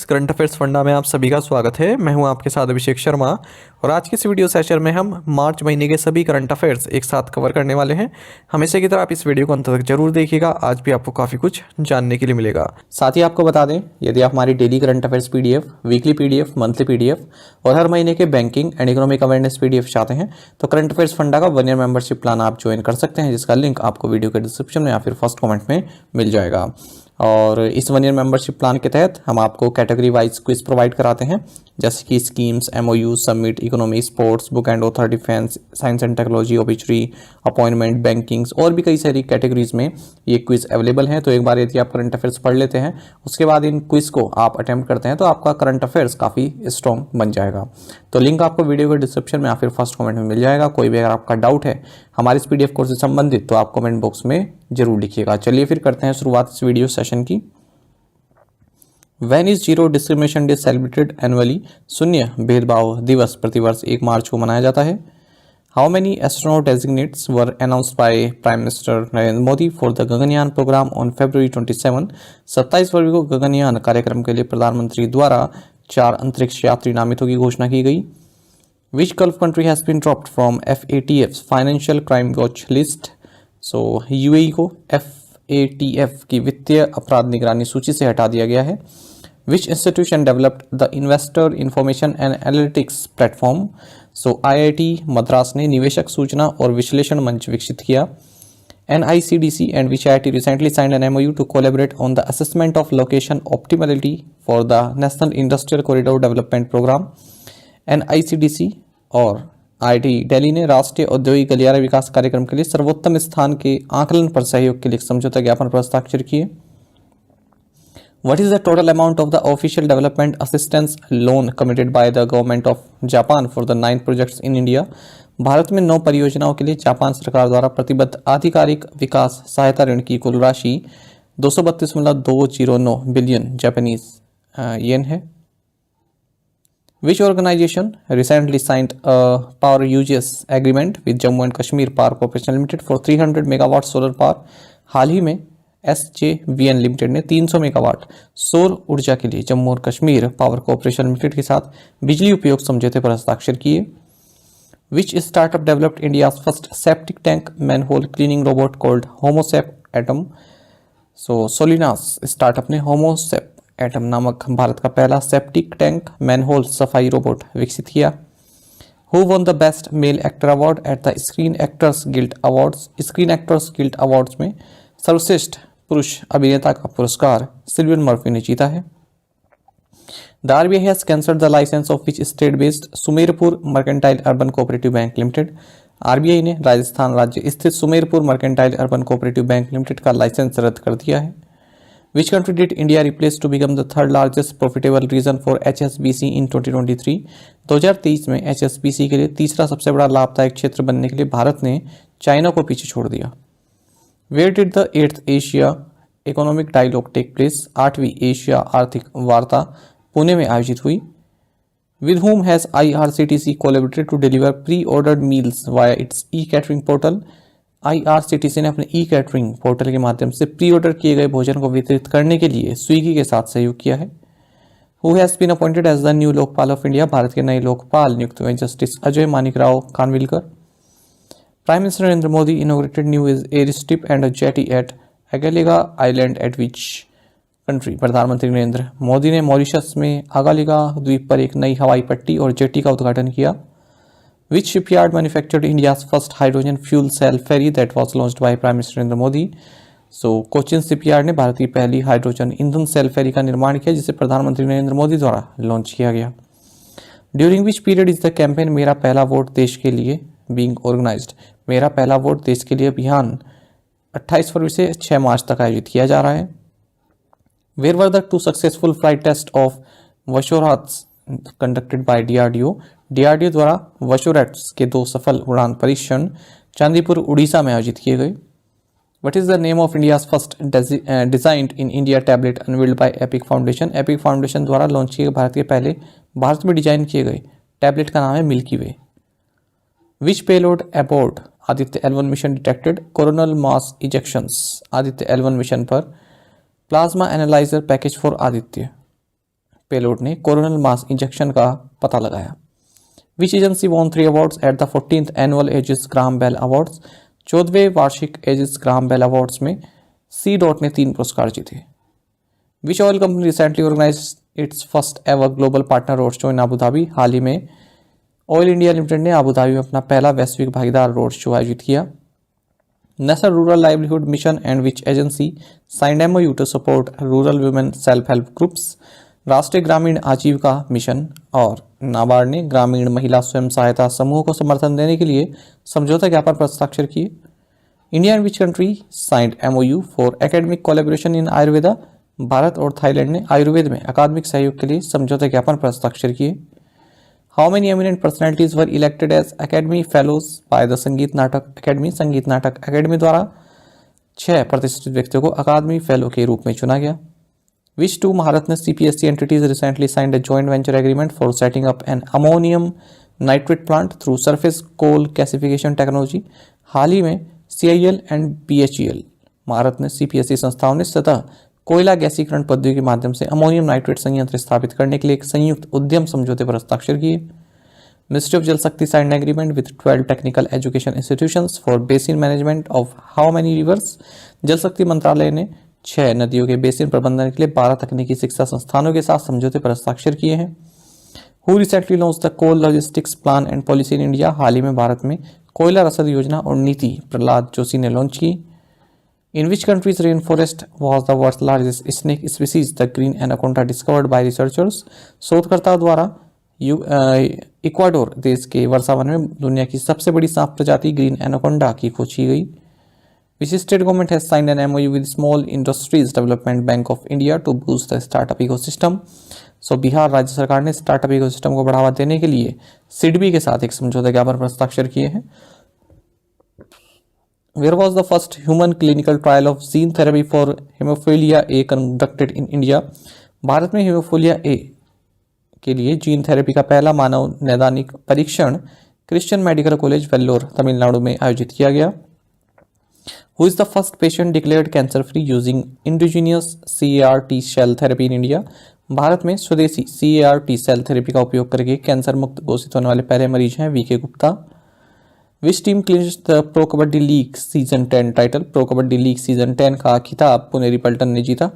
Current affairs funda में आप सभी का स्वागत है। मैं हूं आपके साथ अभिषेक शर्मा और आज के इस वीडियो सेशन में हम मार्च महीने के सभी करंट अफेयर्स एक साथ कवर करने वाले हैं। हमेशा की तरह आप इस वीडियो को अंत तक जरूर देखिएगा, आज भी आपको काफ़ी कुछ जानने के लिए मिलेगा। साथ ही आपको बता दें, यदि आप हमारी daily current affairs PDF, weekly PDF, monthly PDF और हर महीने के banking and economic awareness PDF चाहते हैं तो करंट अफेयर्स फंडा का 1 ईयर मेंबरशिप प्लान आप ज्वाइन कर सकते हैं, जिसका लिंक आपको वीडियो के डिस्क्रिप्शन में या फिर फर्स्ट कमेंट में मिल जाएगा। और इस 1 ईयर मेंबरशिप प्लान के तहत हम आपको कैटेगरी वाइज क्विज प्रोवाइड कराते हैं, जैसे कि schemes, MOU, summit, economy, sports, book and author, defence, science and technology, obituary, appointment, bankings और भी कई सारी कैटेगरीज में ये क्विज अवेलेबल हैं। तो एक बार यदि आप करंट अफेयर्स पढ़ लेते हैं, उसके बाद इन क्विज को आप अटेम्प्ट करते हैं तो आपका करंट अफेयर्स काफ़ी स्ट्रॉन्ग बन जाएगा। तो लिंक आपको वीडियो के डिस्क्रिप्शन में या फिर फर्स्ट कमेंट में मिल जाएगा। कोई भी अगर आपका डाउट है हमारे इस पीडीएफ कोर्स से संबंधित तो आप कमेंट बॉक्स में जरूर लिखिएगा। चलिए फिर करते हैं शुरुआत इस वीडियो सेशन की। When is zero discrimination day celebrated annually? शून्य भेदभाव दिवस प्रतिवर्ष 1 मार्च को मनाया जाता है। How many astronaut designates were announced by prime minister Narendra Modi for the Gaganyaan programme on February 27? 27 फरवरी को गगनयान कार्यक्रम के लिए प्रधानमंत्री द्वारा 4 अंतरिक्ष यात्री नामितों की घोषणा की गई। Which Gulf country has been dropped from FATF's Financial Crime Watch list? So UAE को FATF की वित्तीय अपराध निगरानी सूची से हटा दिया गया है। Which institution developed the Investor Information and Analytics Platform? So IIT Madras ने निवेशक सूचना और विश्लेषण मंच विकसित किया। NICDC and which IIT recently signed an MOU to collaborate on the assessment of location optimality for the National Industrial Corridor Development Program? NICDC और IIT Delhi ने राष्ट्रीय औद्योगिक गलियारा विकास कार्यक्रम के लिए सर्वोत्तम स्थान के आकलन पर सहयोग के लिए समझौता ज्ञापन पर हस्ताक्षर किए। What is the total amount of the official development assistance loan committed by the government of Japan for the 9 projects in India? Bharat में 9 परियोजनाओं के लिए जापान सरकार द्वारा प्रतिबद्ध आधिकारिक विकास सहायता ऋण की कुल राशि 232.209 बिलियन जापानीज येन है। Which organization recently signed a power uses agreement with Jammu and Kashmir Power Corporation Limited for 300 megawatt solar power? हाल ही में SJVN लिमिटेड ने 300 मेगावाट सौर ऊर्जा के लिए जम्मू और कश्मीर पावर कॉर्पोरेशन लिमिटेड के साथ बिजली उपयोग समझौते पर हस्ताक्षर किए। Which startup developed India's first septic tank manhole cleaning robot called HomoSep Atom? So Solinas startup ने HomoSep एटम नामक भारत का पहला सेप्टिक टैंक मैनहोल सफाई रोबोट विकसित किया। Who won the Best Male Actor Award at the Screen Actors Guild Awards? Screen actors guild awards में सर्वश्रेष्ठ पुरुष अभिनेता का पुरस्कार सिल्वियन मर्फी ने जीता है। The RBI has cancelled the license of which state-based Sumerpur mercantile urban cooperative bank limited? RBI ने राजस्थान राज्य स्थित Sumerpur mercantile urban cooperative bank limited का लाइसेंस रद्द कर दिया है। Which country did India replace to become the third largest profitable region for HSBC in 2023? 2023 में HSBC के लिए तीसरा सबसे बड़ा लाभदायक क्षेत्र बनने के लिए भारत ने चाइना को पीछे छोड़ दिया। Where did the 8th Asia Economic Dialogue take place? 8वीं एशिया आर्थिक वार्ता पुणे में आयोजित हुई। With whom has IRCTC collaborated to deliver pre-ordered meals via its e-catering portal? IRCTC ने अपने ई-कैटरिंग पोर्टल के माध्यम से प्री ऑर्डर किए गए भोजन को वितरित करने के लिए स्विगी के साथ सहयोग किया है। Who has been appointed as the new Lokpal of India? Bharat के नए लोकपाल नियुक्त हुए justice Ajay Manikrao Khanwilkar. Prime minister Narendra Modi inaugurated new air strip and jetty at Agalega island at which country? प्रधानमंत्री नरेंद्र मोदी ने मॉरिशस में अगालिगा द्वीप पर एक नई हवाई पट्टी और जेटी का उद्घाटन किया। Which shipyard manufactured India's first hydrogen fuel cell ferry that was launched by Prime Minister Narendra Modi? So Cochin shipyard ने भारत की पहली हाइड्रोजन ईंधन सेल फेरी का निर्माण किया, जिसे प्रधानमंत्री नरेंद्र मोदी द्वारा लॉन्च किया गया। During which period is the campaign मेरा पहला वोट देश के लिए being organized? मेरा पहला वोट देश के लिए अभियान 28 फरवरी से 6 मार्च तक आयोजित किया जा रहा है। Where were the 2 successful flight tests of Vashorats conducted by DRDO? DRDO द्वारा वशोरैट्स के 2 सफल उड़ान परीक्षण चांदीपुर उड़ीसा में आयोजित किए गए। What is the name of India's first designed in India tablet unveiled by Epic Foundation? Epic Foundation द्वारा लॉन्च किए गए भारत के पहले भारत में डिजाइन किए गए टैबलेट का नाम है milky way. Which payload aboard Aditya L1 mission detected coronal mass ejections? Aditya L1 mission पर plasma analyser package for Aditya payload ने कोरोनल मास इंजेक्शन का पता लगाया। Which agency won 3 awards at the 14th annual Aegis Graham Bell awards. 14वें वार्षिक Aegis Graham Bell awards में C dot ने 3 पुरस्कार जीते। Which oil company recently organise its first ever global partner road show in Abu Dhabi. हाल ही में oil India limited ने अबू धाबी में अपना पहला वैश्विक भागीदार रोड शो आयोजित किया। National rural livelihood mission and which agency signed MOU to support rural women self help groups. राष्ट्रीय ग्रामीण आजीविका मिशन और नाबार्ड ने ग्रामीण महिला स्वयं सहायता समूह को समर्थन देने के लिए समझौता ज्ञापन पर हस्ताक्षर किए। India and which country signed MOU for academic collaboration इन आयुर्वेदा। भारत और थाईलैंड ने आयुर्वेद में अकादमिक सहयोग के लिए समझौता ज्ञापन पर हस्ताक्षर किए। How many eminent personalities were elected as academy fellows by the Sangeet Natak academy. संगीत नाटक अकेडमी द्वारा 6 प्रतिष्ठित व्यक्तियों को अकादमी फेलो के रूप में चुना गया। विच 2 महारत्न CPSC entities recently signed a joint venture agreement for setting up an ammonium nitrate plant through surface coal gasification technology। हाल ही में CIL and BHEL Maharatna CPSC संस्थाओं ने सतह कोयला गैसीकरण पद्धति के माध्यम से अमोनियम नाइट्रेट संयंत्र स्थापित करने के लिए एक संयुक्त उद्यम समझौते पर हस्ताक्षर किए। मिनिस्ट्री ऑफ जल शक्ति signed agreement with 12 technical education institutions for basin management of how many reverse. जल शक्ति मंत्रालय ने 6 नदियों के बेसिन प्रबंधन के लिए 12 तकनीकी शिक्षा संस्थानों के साथ समझौते पर हस्ताक्षर किए हैं। Who recently launch the coal logistics plan and policy in India. हाल ही में भारत में कोयला रसद योजना और नीति प्रहलाद जोशी ने लॉन्च की। In which country's rainforest was the world's largest snake species, the green anaconda, discovered by researchers? शोधकर्ताओं द्वारा इक्वाडोर देश के वर्षावन में दुनिया की सबसे बड़ी सांप प्रजाति ग्रीन एनाकोंडा की खोज की गई। Which state government has signed an MOU with Small Industries Development Bank of India to boost the startup ecosystem? So Bihar राज्य सरकार ने स्टार्टअप इकोसिस्टम को बढ़ावा देने के लिए सिडबी के साथ एक समझौता ज्ञापन पर हस्ताक्षर किए हैं। Where was the first human clinical trial of gene therapy for hemophilia A conducted in India? Bharat में हीमोफीलिया ए के लिए जीन थेरेपी का पहला मानव नैदानिक परीक्षण Christian medical college Vellore Tamil Nadu में आयोजित किया गया। Who is the first patient declared cancer free using indigenous CAR T cell therapy in India? Bharat में स्वदेशी CAR T सेल थेरेपी का उपयोग करके कैंसर मुक्त घोषित होने वाले पहले मरीज हैं VK Gupta. Which team clinched the pro kabaddi league season 10 title. Pro kabaddi league season 10 का खिताब पुनेरी पल्टन ने जीता।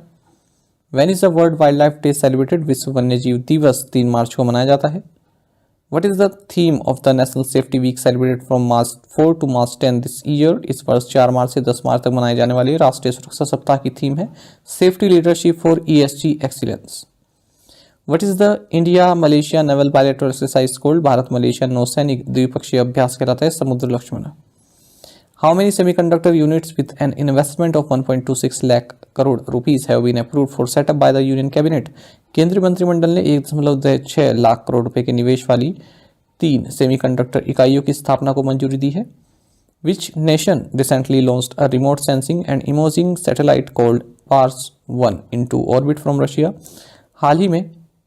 When is the world wildlife day celebrated. विश्व वन्यजीव दिवस 3 मार्च को मनाया जाता है। What is the theme of the national safety week celebrated from March 4 to March 10 this year. इस वर्ष 4 मार्च से 10 मार्च तक मनाए जाने वाले राष्ट्रीय सुरक्षा सप्ताह की थीम है safety leadership for ESG excellence. What is the India Malaysia Naval Bilateral Exercise called? Bharat Malaysia नौसैनिक द्विपक्षीय अभ्यास कहलाता है समुद्र Lakshman. How many semiconductor units with an investment of 1.26 lakh crore rupees have been approved for setup by the Union Cabinet? केंद्रीय मंत्रिमंडल ने 1.6 लाख करोड़ रुपए के निवेश वाली 3 सेमीकंडक्टर इकाइयों की स्थापना को मंजूरी दी है। Which nation recently launched a remote sensing and imaging satellite called Pars-1 into orbit from Russia? हाल ही में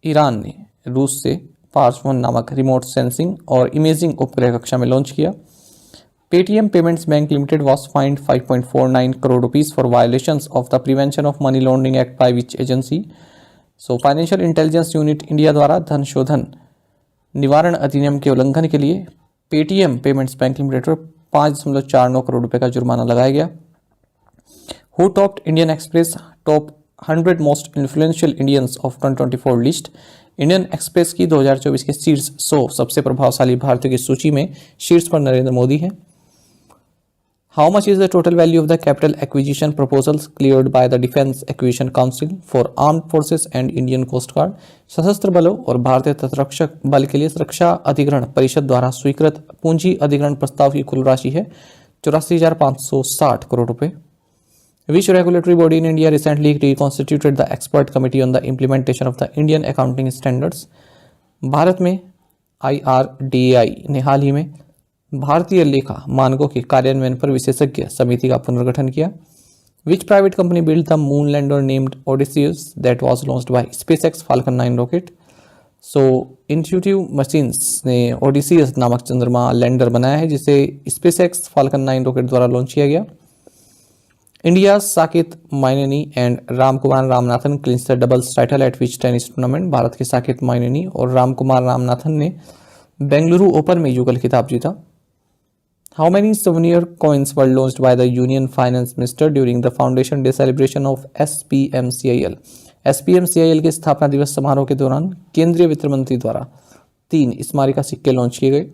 ईरान ने रूस से पार्स-1 नामक रिमोट सेंसिंग और इमेजिंग उपग्रह कक्षा में लॉन्च किया। Paytm payments bank limited was find 5.49 crore rupees for violations of the prevention of money laundering act by which agency. So financial intelligence unit India द्वारा धन शोधन निवारण अधिनियम के उल्लंघन के लिए पेटीएम पेमेंट्स बैंक लिमिटेड पर 5.49 करोड़ रुपए का जुर्माना लगाया गया। Who topped Indian express top 100 most influential Indians of 2024 list. Indian express की 2024 के शीर्ष 100 सबसे प्रभावशाली भारतीयों की सूची में शीर्ष पर नरेंद्र मोदी हैं। How much is the total value of the capital acquisition proposals cleared by the defence acquisition council for armed forces and Indian coast guard. सशस्त्र बलों और भारतीय तटरक्षक बल के लिए रक्षा अधिग्रहण परिषद द्वारा स्वीकृत पूंजी अधिग्रहण प्रस्ताव की कुल राशि है 84,560 करोड़ रुपए। Which regulatory body in India recently reconstituted the expert committee on the implementation of the Indian accounting standards? Bharat में IRDAI ने हाल ही में भारतीय लेखा मानकों के कार्यान्वयन पर विशेषज्ञ समिति का पुनर्गठन किया। Which private company built the moon lander named Odysseus that was launched by SpaceX Falcon 9 rocket? So Intuitive Machines ने Odysseus नामक चंद्रमा लैंडर बनाया है जिसे SpaceX Falcon 9 रॉकेट द्वारा लॉन्च किया गया। India's Saket Mainini and Ramkumar Ramanathan clinched the doubles title at which tennis tournament? Bharat के साकेत माइनेनी और रामकुमार रामनाथन ने बेंगलुरु ओपन में युगल खिताब जीता। How many souvenir coins were launched by the Union Finance Minister during the Foundation Day celebration of SPMCIL? SPMCIL के स्थापना दिवस समारोह के दौरान केंद्रीय वित्त मंत्री द्वारा 3 स्मारिका सिक्के लॉन्च किए गए।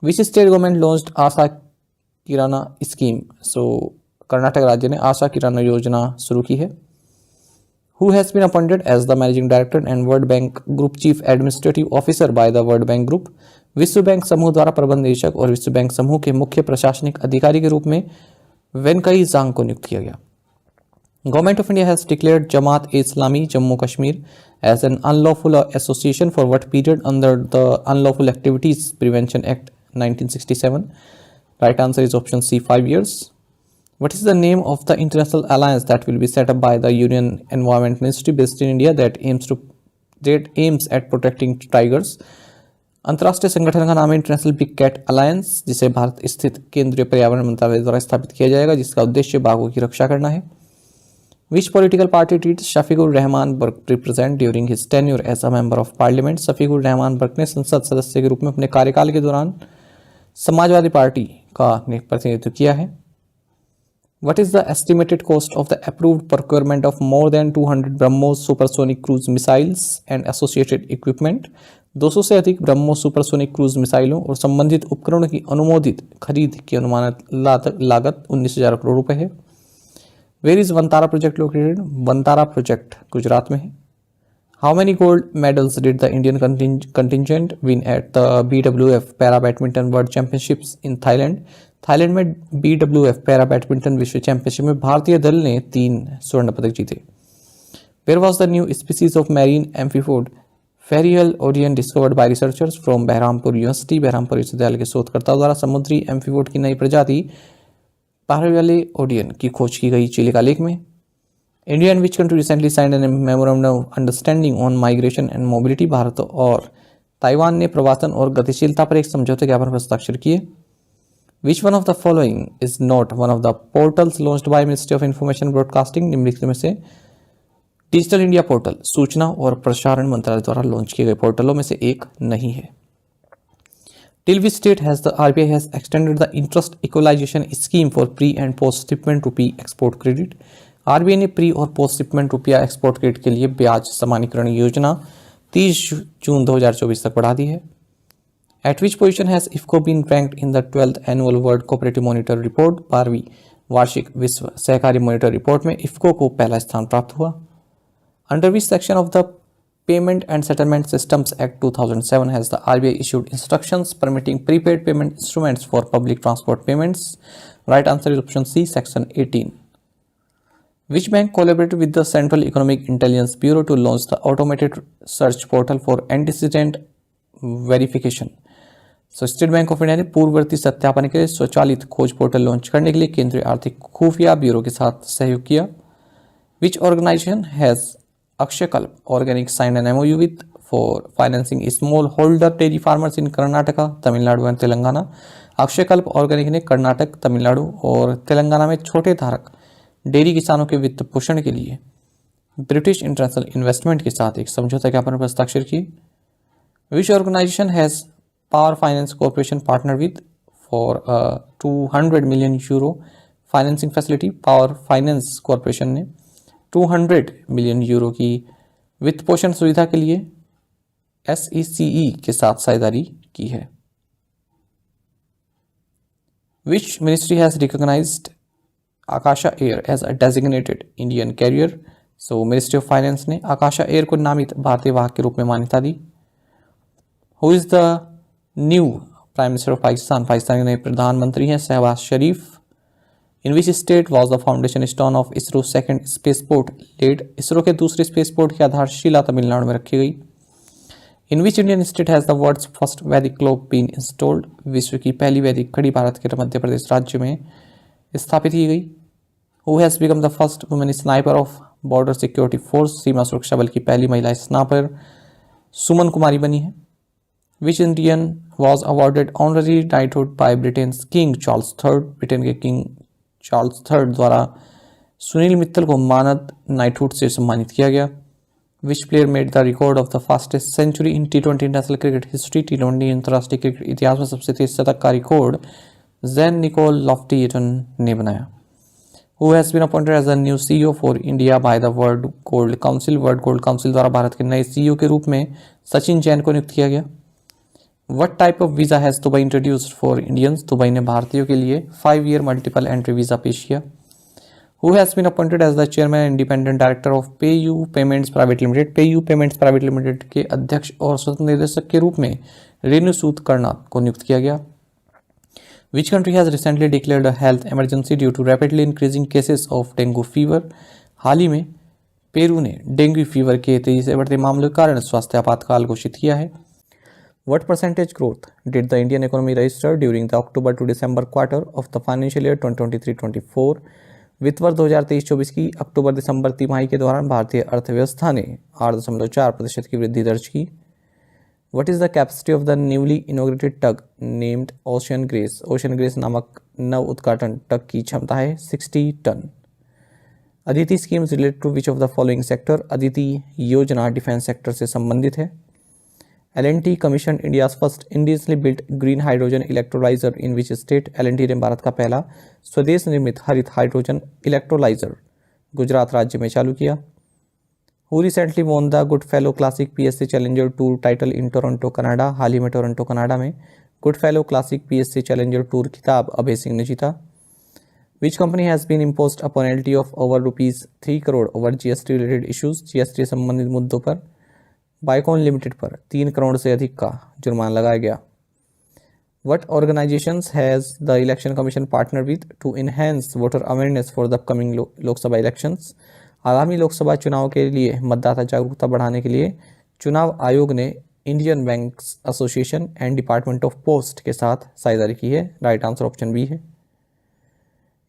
Which state government launched Asha kirana scheme? Karnataka राज्य ने आशा किराना योजना शुरू की है। Who has been appointed as the managing director and World Bank Group Chief Administrative Officer by the World Bank Group? विश्व बैंक समूह द्वारा प्रबंध निदेशक और विश्व बैंक समूह के मुख्य प्रशासनिक अधिकारी के रूप में वेंकई जांग को नियुक्त किया गया। Government of India has declared Jamaat e Islami Jammu Kashmir as an unlawful association for what period under the unlawful activities prevention act 1967? Right answer is option C 5 years. What is the name of the international alliance that will be set up by the Union Environment Ministry based in India that aims at protecting tigers? अंतर्राष्ट्रीय संगठन का नाम है international big cat alliance, जिसे भारत स्थित केंद्रीय पर्यावरण मंत्रालय द्वारा स्थापित किया जाएगा, जिसका उद्देश्य बाघों की रक्षा करना है। Which political party did Shafiqur Rahman Burq represent during his tenure as a member of parliament? Shafiqur Rahman Barq ने संसद सदस्य के रूप में अपने कार्यकाल के दौरान समाजवादी पार्टी का प्रतिनिधित्व किया है। What is the estimated cost of the approved procurement of more than 200 BrahMos supersonic cruise missiles and associated equipment? 200 से अधिक ब्रह्मोस सुपरसोनिक क्रूज मिसाइलों और संबंधित उपकरणों की अनुमोदित खरीद की अनुमानित लागत 19,000 करोड़ रुपए है। Where is Vantara project located? Vantara project Gujarat में है। How many gold medals did the Indian contingent win at the BWF Para Badminton World Championships in Thailand? Thailand में BWF पैरा बैडमिंटन विश्व चैंपियनशिप में भारतीय दल ने 3 स्वर्ण पदक जीते। Where was the new species of marine amphipod Ferial Odeon discovered by researchers from Berhampur university? Berhampur विश्वविद्यालय के शोधकर्ताओं द्वारा समुद्री एम्फीपोड की नई प्रजाति Ferial Odeon की खोज की गई चिलिका लेक में। India and which country recently signed an memorandum of understanding on migration and mobility? Bharat और ताइवान ने प्रवासन और गतिशीलता पर एक समझौते ज्ञापन पर हस्ताक्षर किए। Which one of the following is not one of the portals launched by Ministry of Information Broadcasting? निम्नलिखित में से डिजिटल इंडिया पोर्टल सूचना और प्रसारण मंत्रालय द्वारा लॉन्च किए गए पोर्टलों में से एक नहीं है। Till which state has the RBI has extended the interest equalization scheme for pre and post shipment rupee export credit? RBI ने प्री और पोस्ट शिपमेंट रुपया एक्सपोर्ट क्रेडिट के लिए ब्याज समानीकरण योजना 30 जून 2024 तक बढ़ा दी है। At which position has IFFCO been ranked in the 12th annual World Cooperative Monitor Report? 12वीं वार्षिक विश्व सहकारी मॉनिटर रिपोर्ट में IFFCO को पहला स्थान प्राप्त हुआ। Under which section of the Payment and Settlement Systems Act 2007 has the RBI issued instructions permitting prepaid payment instruments for public transport payments? Right answer is option C, section 18. Which bank collaborated with the Central Economic Intelligence Bureau to launch the automated search portal for antecedent verification? State Bank of India ने पूर्ववर्ती सत्यापन के लिए स्वचालित खोज portal launch करने के लिए केंद्रीय आर्थिक खुफिया ब्यूरो के साथ सहयोग किया। Which organisation has Akshayakalpa organic sign an MOU with for financing small holder dairy farmers in Karnataka, Tamil Nadu and Telangana? Akshayakalpa organic ने कर्नाटक, तमिलनाडु और तेलंगाना में छोटे धारक डेयरी किसानों के वित्त पोषण के लिए ब्रिटिश इंटरनेशनल इन्वेस्टमेंट के साथ एक समझौता ज्ञापन पर हस्ताक्षर किए। Which organisation has Power Finance Corporation partner with for a 200 million euro financing facility? Power Finance Corporation ने 200 मिलियन यूरो की वित्त पोषण सुविधा के लिए SECE के साथ साझेदारी की है। Which ministry has recognized Akasha Air as a designated Indian carrier? So Ministry of Finance ने आकाशा एयर को नामित भारतीय वाहक के रूप में मान्यता दी। Who is the new prime minister of Pakistan? Pakistan के नए प्रधानमंत्री हैं Shehbaz Sharif. In which state was the foundation stone of ISRO second spaceport laid? ISRO के दूसरे स्पेसपोर्ट की आधारशिला तमिलनाडु में रखी गई। In which Indian state has the world's first Vedic clock been installed? विश्व की पहली वैदिक घड़ी भारत के मध्य प्रदेश राज्य में स्थापित की गई। Who has become the first women sniper of border security force? सीमा सुरक्षा बल की पहली महिला स्नाइपर सुमन कुमारी बनी है। Which Indian was awarded honorary knighthood by Britain's King Charles III? Britain के किंग चार्ल्स III द्वारा सुनील मित्तल को मानद नाइटहुड से सम्मानित किया गया। Which player made the record of the fastest century in T20 international cricket history. T20 अंतर्राष्ट्रीय cricket इतिहास में सबसे तेज शतक का रिकॉर्ड जैन निकोल लॉफ्टी-एटन ने बनाया। Who has been appointed as the new CEO for India by the World Gold Council। World gold council द्वारा भारत के नए CEO के रूप में सचिन जैन को नियुक्त किया गया। What type of visa has Dubai introduced for Indians। Dubai ने भारतीयों के लिए 5-year मल्टीपल एंट्री वीजा पेश किया। Who has been appointed as the chairman and independent director of PayU Payments Private Limited। PayU Payments Private Limited के अध्यक्ष और स्वतंत्र निदेशक के रूप में रेणु सूद करनाथ को नियुक्त किया गया। Which country has recently declared a health emergency due to rapidly increasing cases of dengue fever। हाल ही में पेरू ने डेंगू फीवर के तेजी से बढ़ते मामलों के कारण स्वास्थ्य आपातकाल घोषित किया है। What percentage growth did the Indian economy register during the October to December quarter of the financial year 2023-24। वित्त वर्ष 2023-24 की अक्टूबर दिसंबर तिमाही के दौरान भारतीय अर्थव्यवस्था ने 8.4% की वृद्धि दर्ज की। What is the capacity of the newly inaugurated tug named Ocean Grace। Ocean Grace नामक नव उद्घाटन टग की क्षमता है 60 टन। Aditi schemes related to which of the following sector. Aditi योजना डिफेंस सेक्टर से संबंधित है। L&T commission India's first Indianly built green hydrogen electrolyser in which state. L&T ने भारत का पहला स्वदेश निर्मित हरित हाइड्रोजन इलेक्ट्रोलाइजर गुजरात राज्य में चालू किया। Who recently won the Goodfellow Classic PSC Challenger Tour title in Toronto, Canada. हाल ही में टोरंटो कनाडा में Goodfellow Classic PSC Challenger Tour खिताब अभय सिंह ने जीता। Which company has been imposed a penalty of over ₹3 crore over GST related issues। GST संबंधित मुद्दों पर बाइकॉन लिमिटेड पर 3 करोड़ से अधिक का जुर्माना लगाया गया। What organizations has the Election Commission partnered with to enhance voter awareness for the upcoming Lok Sabha elections। आगामी लोकसभा चुनाव के लिए मतदाता जागरूकता बढ़ाने के लिए चुनाव आयोग ने Indian banks association and department of post के साथ साझेदारी की है। राइट आंसर ऑप्शन बी है।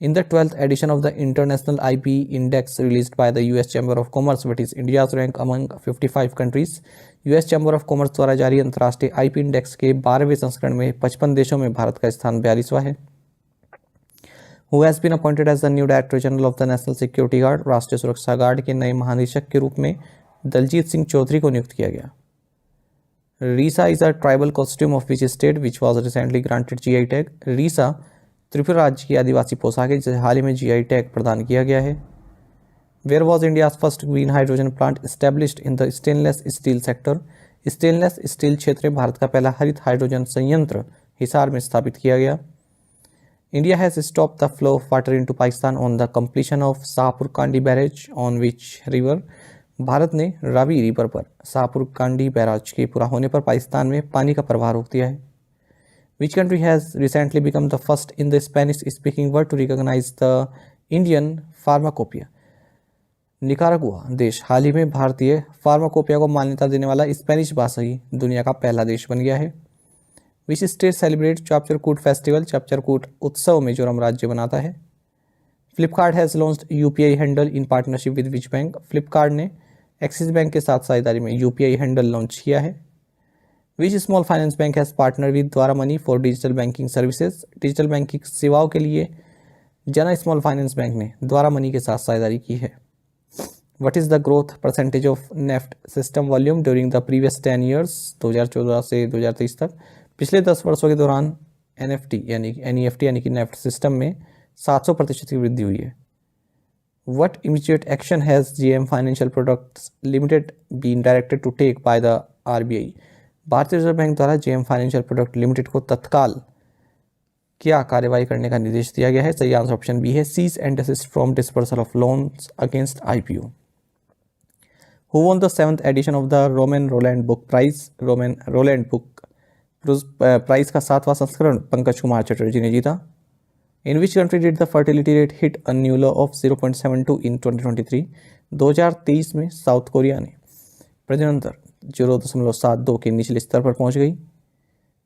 In the 12th edition of the international IP index released by the US chamber of commerce what is India's rank among 55 countries. US chamber of commerce द्वारा जारी अंतर्राष्ट्रीय IP index के 12वें संस्करण में 55 देशों में भारत का स्थान 42वां है। Who has been appointed as the new Director General of the National Security Guard। राष्ट्रीय सुरक्षा गार्ड के नए महानिदेशक के रूप में दलजीत सिंह चौधरी को नियुक्त किया गया। रीसा is a tribal costume of which state which was recently granted GI tag। रीसा Tripura राज्य की आदिवासी पोशाक है जिसे हाल ही में GI टैग प्रदान किया गया है। Where was India's first green hydrogen plant established in the stainless steel sector। Stainless steel क्षेत्र में भारत का पहला हरित हाइड्रोजन संयंत्र हिसार में स्थापित किया गया। India has stopped the flow of water into Pakistan on the completion of Shahpur Kandi barrage on which river। Bharat ने रावी रिवर पर शाहपुर कांडी बैराज के पूरा होने पर पाकिस्तान में पानी का प्रवाह रोक दिया है। Which country has recently become the first in the Spanish speaking world to recognize the Indian pharmacopoeia। Nicaragua देश हाल ही में भारतीय फार्माकोपिया को मान्यता देने वाला स्पेनिश भाषी दुनिया का पहला देश बन गया है। Which state celebrate Chapchar Kut festival. Chapchar Kut उत्सव मिजोरम राज्य बनाता है। Flipkart has launched UPI handle in partnership with which bank. Flipkart ने एक्सिस बैंक के साथ साझेदारी में यूपीआई हैंडल लॉन्च किया है। Which small finance bank has partner with Dvara money for digital banking services. Digital banking सेवाओं के लिए जना स्मॉल फाइनेंस बैंक ने द्वारा मनी के साथ साझेदारी की है। What is the growth percentage of NEFT system volume during the previous 10 years। 2014 से 2023 तक पिछले 10 वर्षों के दौरान NFT यानी NEFT यानी कि नेफ्ट सिस्टम में 700% की वृद्धि हुई है। What immediate action has JM Financial Products Limited been directed to take by the RBI। भारतीय रिजर्व बैंक द्वारा JM Financial Product Limited को तत्काल क्या कार्रवाई करने का निर्देश दिया गया है। सही आंसर ऑप्शन बी है। Cease and desist from dispersal of loans against IPO। Who won the 7th edition of the Roman Roland Book Prize। Roman Roland book prize का 7वां संस्करण पंकज कुमार चटर्जी ने जीता। In which country did the fertility rate hit a new low of 0.72 इन 2023। 2023 में south Korea ने प्रजनन दर 0.72 के निचले स्तर पर पहुंच गई।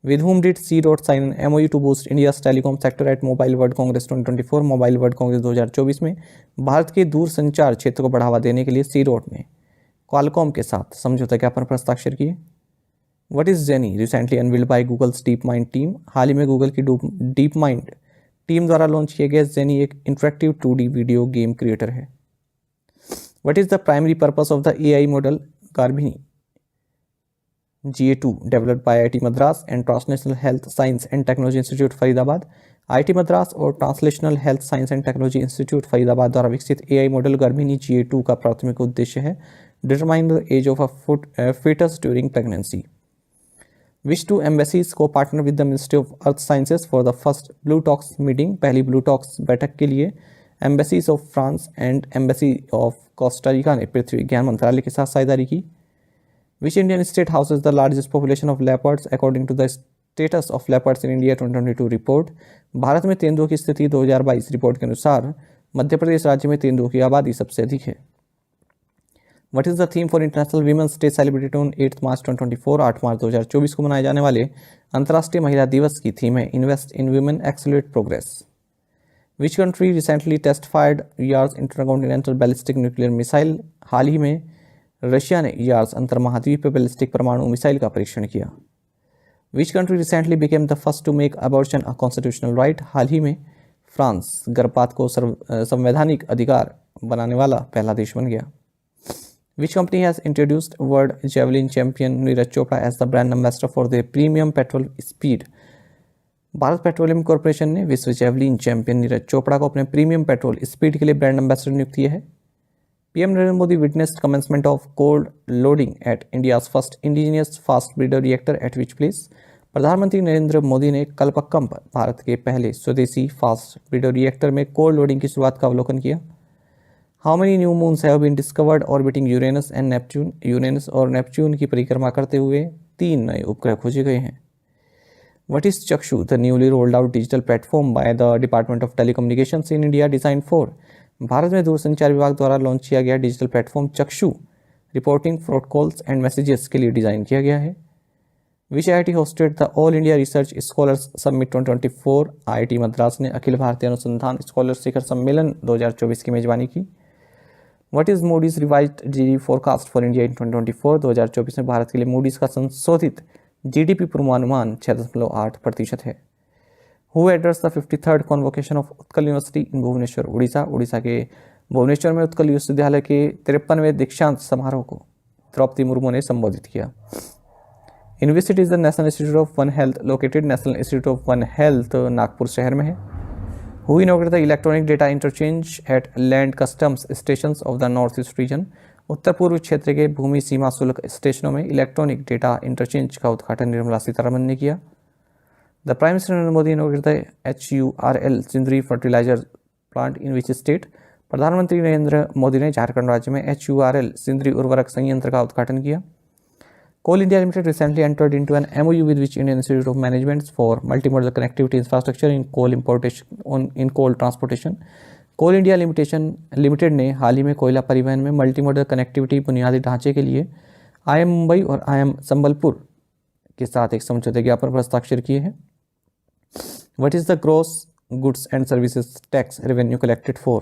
With whom did C DOT sign an MOU to boost India's telecom sector at mobile world congress 2024। Mobile world congress 2024 में भारत के दूर संचार क्षेत्र को बढ़ावा देने के लिए सी डॉट ने क्वालकॉम के साथ समझौता ज्ञापन पर हस्ताक्षर किए। What is Jenny recently unveiled by Google's DeepMind team. हाल ही में गूगल की डीप माइंड टीम द्वारा लॉन्च किया गया जेनी एक interactive 2D video game creator है। What is the primary purpose of the AI model Garbhini GA2 developed by IIT Madras and translational health science and technology institute Faridabad. IIT Madras और translational health science and technology institute Faridabad द्वारा विकसित AI model गर्भिणी GA2 का प्राथमिक उद्देश्य है determine the age of a fetus during pregnancy. Which two embassies co partner with the ministry of earth sciences for the first blue talks meeting. पहली blue talks बैठक के लिए embassies of France and embassy of Costa Rica ने पृथ्वी विज्ञान मंत्रालय के साथ साझेदारी की। Which Indian state houses the largest population of leopards according to the status of leopards in India 2022 report. Bharat में तेंदुओं की स्थिति 2022 रिपोर्ट के अनुसार मध्य प्रदेश राज्य में तेंदुओं की आबादी सबसे अधिक है। What is the theme for International Women's Day celebrated on 8 March 2024? 8 मार्च 2024 को मनाए जाने वाले अंतर्राष्ट्रीय महिला दिवस की थीम है invest in women accelerate progress. Which country recently test fired YARS intercontinental ballistic nuclear missile. हाल ही में रशिया ने यार्स अंतर्महाद्वीपीय बैलिस्टिक परमाणु मिसाइल का परीक्षण किया। Which country recently became the first to make abortion a constitutional right. हाल ही में फ्रांस गर्भपात को संवैधानिक अधिकार बनाने वाला पहला देश बन गया। Which company has introduced world javelin champion Neeraj Chopra as the brand ambassador for the premium petrol speed. Bharat petroleum corporation ने विश्व जेवलिन चैंपियन नीरज चोपड़ा को अपने प्रीमियम पेट्रोल स्पीड के लिए ब्रांड एम्बेसडर नियुक्त किया है। PM Narendra Modi witnessed commencement of cold loading at India's first indigenous fast breeder reactor at which place? प्रधानमंत्री नरेंद्र मोदी ने कलपक्कम पर भारत के पहले स्वदेशी फास्ट ब्रीडर रिएक्टर में कोल्ड लोडिंग की शुरुआत का अवलोकन किया। How many new moons have been discovered orbiting Uranus and Neptune. Uranus और नेपच्यून की परिक्रमा करते हुए 3 नए उपग्रह खोजे गए हैं। What is चक्षु the newly rolled out digital platform by the department of telecommunications in India design for. Bharat में दूरसंचार विभाग द्वारा लॉन्च किया गया डिजिटल प्लेटफॉर्म चक्षु reporting fraud calls and messages के लिए डिजाइन किया गया है। विच IIT hosted the all India research scholars summit 2024। IIT Madras ने अखिल भारतीय अनुसंधान स्कॉलर शिखर सम्मेलन 2024 की मेजबानी की। What is Moody's revised GDP forecast for India in 2024। 2024 में भारत के लिए मूडीज का संशोधित GDP पूर्वानुमान 6.8% है। Who addressed the 53rd convocation of Utkal university in Bhubaneswar Orissa. Orissa के भुवनेश्वर में उत्कल विश्वविद्यालय के 53वें दीक्षांत समारोह को द्रौपदी मुर्मू ने संबोधित किया। In which city is the national institute of one health located. National institute of one health Nagpur शहर में है। Who inaugurated the electronic data interchange at land customs station of the north east region. उत्तर पूर्व क्षेत्र के भूमि सीमा शुल्क स्टेशनों में इलेक्ट्रॉनिक डेटा इंटरचेंज का उद्घाटन निर्मला सीतारमन ने किया। The Prime Minister Narendra Modi inaugurated the HURL Sindri fertiliser plant in which state. प्रधानमंत्री नरेंद्र मोदी ने झारखंड राज्य में HURL सिंदरी उर्वरक संयंत्र का उद्घाटन किया। Coal India limited recently entered into an MOU with which Indian institute of management for multimodal connectivity infrastructure in coal transportation. Coal India limited ने हाल ही में कोयला परिवहन में मल्टीमोडल कनेक्टिविटी बुनियादी ढांचे के लिए IIM मुंबई और IIM संबलपुर के साथ एक समझौते ज्ञापन पर हस्ताक्षर किए हैं। What is the gross goods and services tax revenue collected for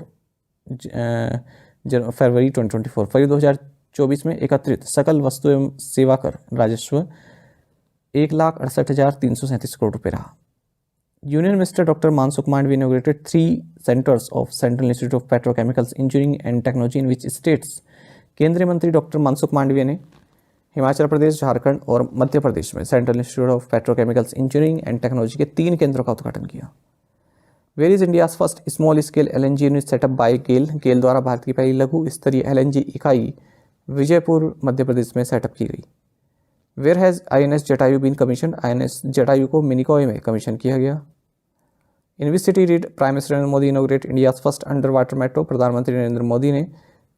फरवरी 2024। फरवरी 2024 में एकत्रित सकल वस्तु एवं सेवा कर राजस्व 1,68,337 करोड़ रुपये रहा। Union minister doctor Mansukh Mandaviya inaugurated 3 centres of central institute of petrochemicals engineering and technology in which states. केंद्रीय मंत्री डॉक्टर मानसुख मांडविया ने हिमाचल प्रदेश, झारखंड और मध्य प्रदेश में central institute of petrochemicals engineering and technology के 3 केंद्रों का उद्घाटन किया। Where is India's first small scale LNG unit setup by GAIL. GAIL द्वारा भारत की पहली लघु स्तरीय LNG इकाई विजयपुर मध्य प्रदेश में सेटअप की गई। Where has INS Jatayu been commission. INS Jatayu को मिनिकॉय में कमीशन किया गया। In which city did prime minister Narendra Modi inaugurate India's first under water metro. प्रधानमंत्री नरेंद्र मोदी ने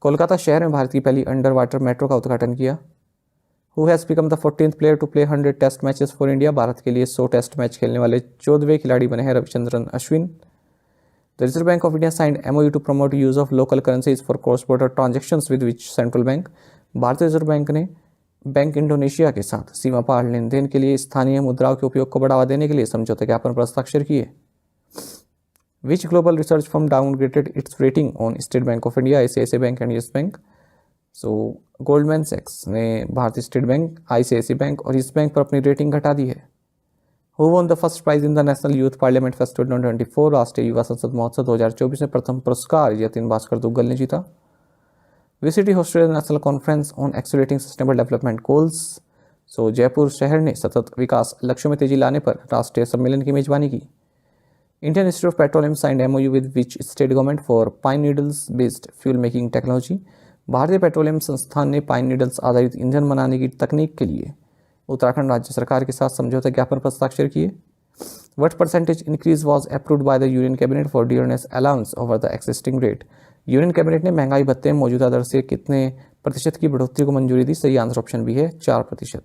कोलकाता शहर में भारत की पहली अंडर वाटर मेट्रो का उद्घाटन किया। Who has become the 14th player to play 100 test matches for India. Bharat के लिए 100 टेस्ट मैच खेलने वाले 14वें खिलाड़ी बने हैं Ravichandran Ashwin. The reserve bank of India signed MOU to promote use of local currencies for cross border transactions with which central bank. भारतीय reserve bank ने bank Indonesia के साथ सीमा पार लेन देन के लिए स्थानीय मुद्राओं के उपयोग को बढ़ावा देने के लिए समझौते ज्ञापन पर हस्ताक्षर किए। Which global research firm downgraded its rating on State Bank of India, ICICI bank and Yes bank. So Goldman सैक्स ने भारतीय स्टेट बैंक, ICICI बैंक और येस बैंक पर अपनी रेटिंग घटा दी है। Who won the first prize in the national youth parliament festival 2024? राष्ट्रीय युवा संसद महोत्सव 2024 में प्रथम पुरस्कार यतिन भास्कर दुग्गल ने जीता। Which city hosted national conference on accelerating sustainable development goals. So Jaipur शहर ने सतत विकास लक्ष्यों में तेजी लाने पर राष्ट्रीय सम्मेलन की मेजबानी की। Indian institute of petroleum signed MOU with which state government for pine needles based fuel making technology. भारतीय पेट्रोलियम संस्थान ने पाइन नीडल्स आधारित ईंधन बनाने की तकनीक के लिए उत्तराखंड राज्य सरकार के साथ समझौता ज्ञापन पर हस्ताक्षर किए। What percentage increase was approved by the Union Cabinet for dearness allowance over the existing rate? Union cabinet ने महंगाई भत्ते में मौजूदा दर से कितने प्रतिशत की बढ़ोतरी को मंजूरी दी? सही आंसर ऑप्शन भी है 4%।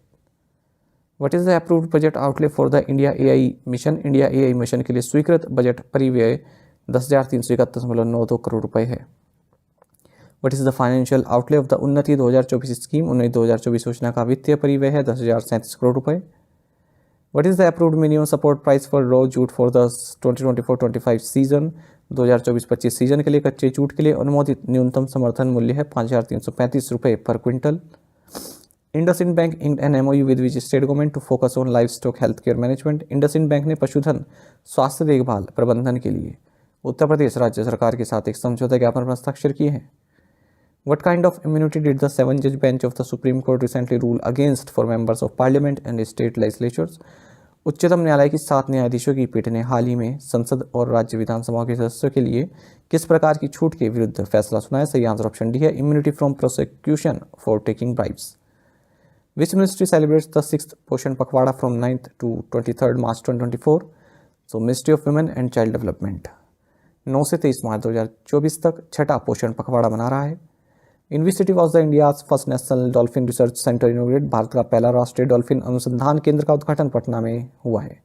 What is the approved budget outlay for the India AI mission? India AI mission के लिए स्वीकृत बजट परिव्यय 10,371.92 करोड़ रुपए है। What is the financial outlay of the उन्नति 2024 स्कीम? उन्नति 2024 योजना का वित्तीय परिव्यय है 10,037 करोड़ रुपए। What is the approved minimum support price for raw jute for the 2024-25 season? 2024-25 season के लिए कच्चे जूट के लिए अनुमोदित न्यूनतम समर्थन मूल्य है 5,335 रुपये पर quintal. IndusInd bank inked an MOU with which state government to focus on livestock health care management. IndusInd bank ने पशुधन स्वास्थ्य देखभाल प्रबंधन के लिए उत्तर प्रदेश राज्य सरकार के साथ एक समझौता ज्ञापन पर हस्ताक्षर किए हैं। What kind of immunity did the 7-judge bench of the Supreme Court recently rule against for members of Parliament and state legislatures? उच्चतम न्यायालय की 7 न्यायाधीशों की पीठ ने हाल ही में संसद और राज्य विधानसभाओं के सदस्यों के लिए किस प्रकार की छूट के विरुद्ध फैसला सुनाया? सही आंसर ऑप्शन डी है immunity from prosecution for taking bribes. Which ministry celebrates the 6th पोषण पखवाड़ा from 9th to 23rd March 2024? So ministry of women and child development 9 से 23 मार्च 2024 तक छठा पोषण पखवाड़ा मना रहा है। In which city was the India's first national dolphin research centre inaugurate? Bharat का पहला राष्ट्रीय डॉल्फिन अनुसंधान केंद्र का उद्घाटन पटना में हुआ है।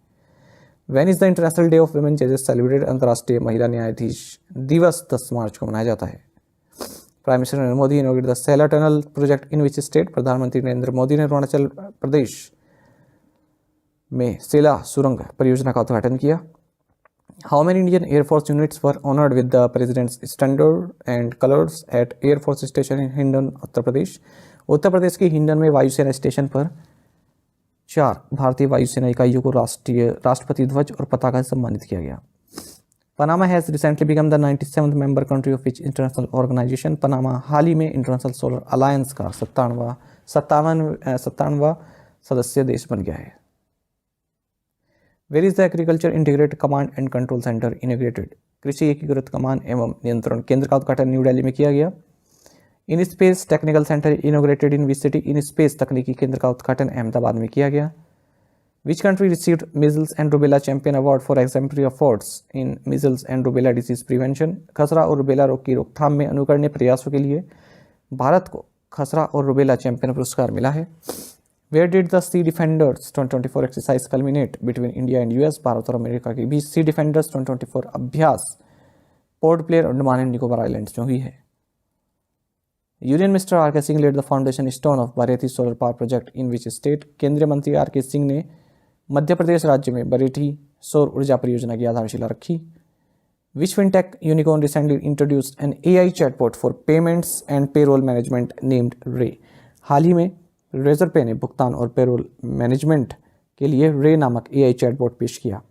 When is the international day of women जजेस सेलिब्रेटेड? अंतर्राष्ट्रीय महिला न्यायाधीश दिवस 10 मार्च को मनाया जाता है। Prime minister Narendra Modi inaugurate the Sela tunnel project in which state? प्रधानमंत्री नरेंद्र मोदी ने अरुणाचल प्रदेश में सेला सुरंग परियोजना का उद्घाटन किया। How many Indian Air Force units were honored with the President's Standard and Colors at Air Force Station in Hindon Uttar Pradesh? Uttar Pradesh के हिंडन में वायुसेना स्टेशन पर 4 भारतीय वायुसेना इकाइयों को राष्ट्रपति ध्वज और पताका से सम्मानित किया गया। Panama has recently become the 97th member country of which international organisation? Panama हाल ही में इंटरनेशनल सोलर अलायंस का 57वां सदस्य देश बन गया है। Where is the agriculture integrated command and control centre inaugurated? कृषि एकीकृत कमान एवं नियंत्रण केंद्र का उद्घाटन न्यू दिल्ली में किया गया। In space technical centre inaugurated in which city? In space तकनीकी केंद्र का उद्घाटन अहमदाबाद में किया गया। Which country received measles and rubella champion award for exemplary efforts in measles and rubella disease prevention? खसरा और रूबेला रोग की रोकथाम में अनुकरणीय प्रयासों के लिए भारत को खसरा और रूबेला चैंपियन पुरस्कार मिला है। Where did the Sea Defenders 2024 exercise culminate between India and US? Bharat और अमेरिका के बीच Sea Defenders 2024 अभ्यास पोर्ट ब्लेयर अंडमान एंड निकोबार आइलैंड्स में हुई है। Union minister R K Singh laid the foundation stone of Barethi solar power project in which state? केंद्रीय मंत्री are K Singh ने मध्य प्रदेश राज्य में बरेठी सौर ऊर्जा परियोजना की आधारशिला रखी। Which fintech unicorn recently introduced an AI chatbot for payments and payroll management named Ray? हाल ही में रेजर पे ने भुगतान और पेरोल मैनेजमेंट के लिए रे नामक AI चैटबॉट पेश किया।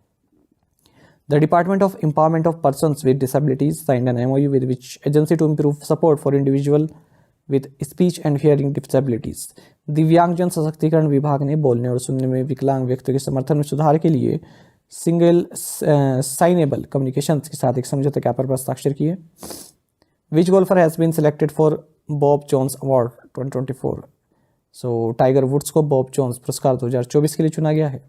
The department of empowerment of persons with disabilities signed an MOU with which agency to improve support for individual with speech and hearing disabilities? दिव्यांगजन सशक्तिकरण विभाग ने बोलने और सुनने में विकलांग व्यक्तियों के समर्थन में सुधार के लिए सिंगल साइनेबल कम्युनिकेशंस के साथ एक समझौता ज्ञापन पर हस्ताक्षर किए। Which golfer has been selected for Bob Jones award 2024? So Tiger Woods को बॉब जोन्स पुरस्कार 2024 के लिए चुना गया है।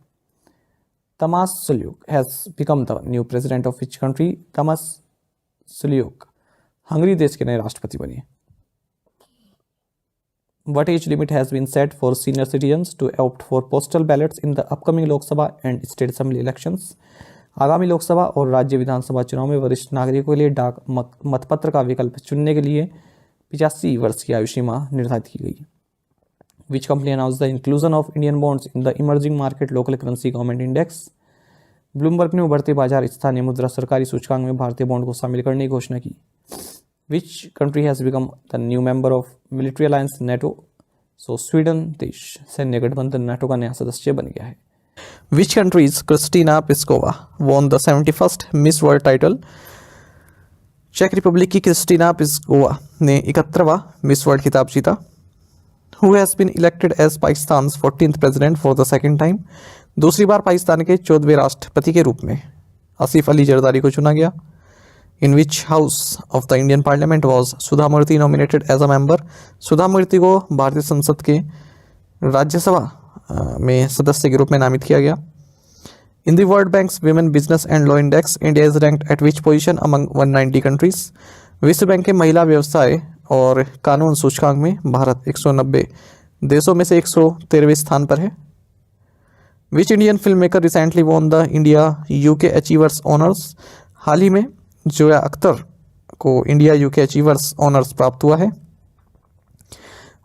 Tamas Sulyok has become the new president of which country? Tamas Sulyok Hungary देश के नए राष्ट्रपति बने। What age limit has been set for senior citizens to opt for postal ballots in the upcoming Lok Sabha and State Assembly elections? आगामी लोकसभा और राज्य विधानसभा चुनाव में वरिष्ठ नागरिकों के लिए डाक मतपत्र का विकल्प चुनने के लिए 85 वर्ष की आयु सीमा निर्धारित की गई। Which company announced the inclusion of Indian bonds in the emerging market local currency government index? Bloomberg ने उभरते बाजार स्थानीय मुद्रा सरकारी सूचकांक में भारतीय बॉन्ड को शामिल करने की घोषणा की। Which country has become the new member of military alliance NATO? So Sweden देश सैन्य गठबंधन नाटो का नया सदस्य बन गया है। Which country's Kristina Pliskova won the 71st Miss World title? चेक रिपब्लिक की क्रिस्टीना प्लिस्कोवा ने 71वां मिस वर्ल्ड खिताब जीता। Who has been elected as Pakistan's 14th president for the second time? दूसरी बार पाकिस्तान के 14वें राष्ट्रपति के रूप में आसिफ अली जरदारी को चुना गया। In which house of the Indian Parliament was Sudha Murthy nominated as a member? सुधा मूर्ति को भारतीय संसद के राज्यसभा में सदस्य के रूप में नामित किया गया। In the World Bank's Women Business and Law Index, India is ranked at which position among 190 countries? विश्व बैंक के महिला व्यवसाय और कानून सूचकांक में भारत 190 देशों में से 113वें स्थान पर है। Which Indian filmmaker recently won the India UK Achievers Honors? हाल ही में जोया अख्तर को इंडिया यूके अचीवर्स ऑनर्स प्राप्त हुआ है।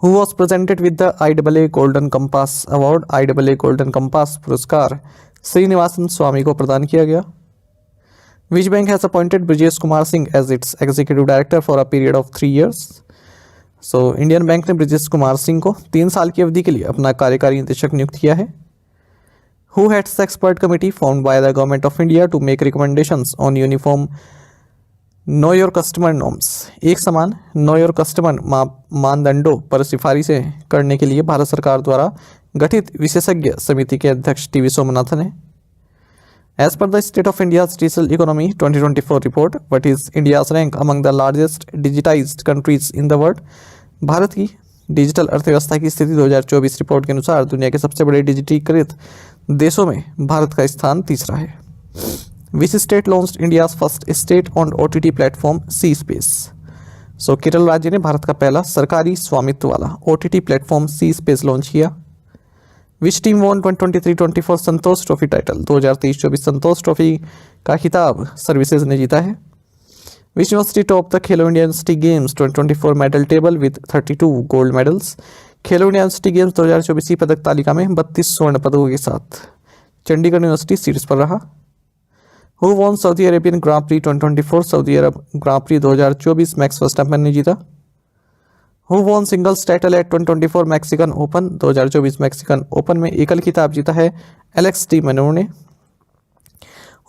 Who was presented with the IAA Golden Compass Award? IAA Golden Compass पुरस्कार श्रीनिवासन स्वामी को प्रदान किया गया। Which bank has appointed Brajesh Kumar Singh as its executive director for a period of 3 years? So Indian bank ने ब्रजेश कुमार सिंह को 3 साल की अवधि के लिए अपना कार्यकारी निदेशक नियुक्त किया है। Who heads the expert committee formed by the government of India to make recommendations on uniform Know Your Customer norms? एक समान Know Your Customer मानदंडों पर सिफारिशें करने के लिए भारत सरकार द्वारा गठित विशेषज्ञ समिति के अध्यक्ष टीवी सोमनाथन है। As per the State of India's Digital Economy 2024 report, what is India's rank among the largest digitized countries in the world? Bharat की डिजिटल अर्थव्यवस्था की स्थिति 2024 रिपोर्ट के अनुसार दुनिया के सबसे बड़े डिजिटीकृत देशों में भारत का स्थान तीसरा है। Which state launched India's first state-owned OTT platform, C-Space? So Kerala राज्य ने भारत का पहला सरकारी स्वामित्व वाला OTT प्लेटफॉर्म C-Space लॉन्च किया। Which team won 2023-24 Santosh trophy title? 2023-24 Santosh trophy का खिताब सर्विसेज ने जीता है। Which university topped the Khelo India university games 2024 medal table with 32 gold medals? Khelo India university games 2024 की पदक तालिका में 32 स्वर्ण पदकों के साथ चंडीगढ़ यूनिवर्सिटी सीरीज पर रहा। Who won Saudi Arabian grand pre 2024? Saudi Arab grand pre 2024 Max Verstappen ने जीता। Who won singles title at 2024 Mexican open? 2024 Mexican open में एकल खिताब जीता है एलेक्स डी मनोर ने।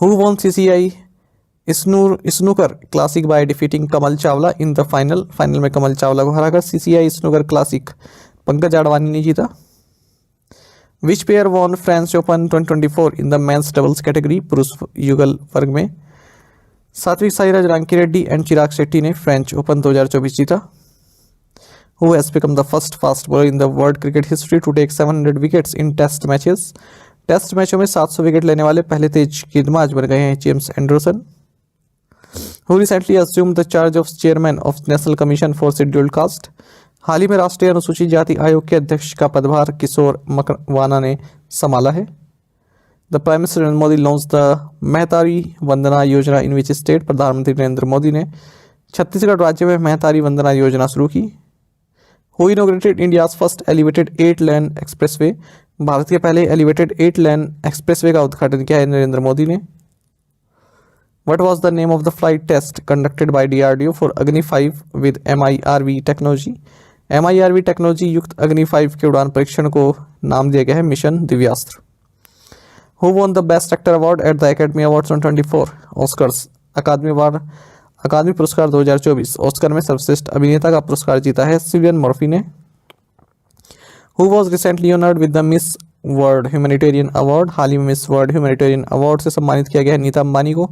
Who won CCI snooker classic by defeating Kamal Chawla in the final? Final में कमल चावला को हराकर CCI snooker classic Pankaj Advani ने जीता। Which pair won French open 2024 in the men's doubles category? पुरुष युगल वर्ग में सात्विक साईराज रांकीरेड्डी एंड चिराग शेट्टी ने फ्रेंच ओपन 2024 जीता। Who has become the first fast bowler in the world cricket history to take 700 wickets in test matches? Test मैचों में 700 wicket लेने वाले पहले तेज गेंदबाज बन गए हैं James Anderson. Who recently assumed the charge of chairman of National Commission for Scheduled Caste? हाल ही में राष्ट्रीय अनुसूचित जाति आयोग के अध्यक्ष का पदभार किशोर मकवाना ने संभाला है। The Prime Minister Narendra Modi launched the Mahtari Vandana Yojana in which state? प्रधानमंत्री नरेंद्र मोदी ने छत्तीसगढ़ राज्य में मेहतारी वंदना योजना शुरू की। Who inaugurated India's first elevated 8-lane expressway? Bharat के पहले elevated 8-lane expressway का उद्घाटन किया है नरेंद्र मोदी ने। What was the name of the flight test conducted by DRDO for Agni 5 with MIRV technology? MIRV technology युक्त अग्नि 5 के उड़ान परीक्षण को नाम दिया गया है mission Divyastra. Who won the Best Actor Award at the Academy Awards 2024? Oscars अकादमी पुरस्कार 2024 ऑस्कर में सर्वश्रेष्ठ अभिनेता का पुरस्कार जीता है सिलियन मर्फी ने। Who was recently honored with the Miss World Humanitarian Award? हाल ही में मिस वर्ल्ड ह्यूमैनिटेरियन अवार्ड से सम्मानित किया गया है नीता अंबानी को।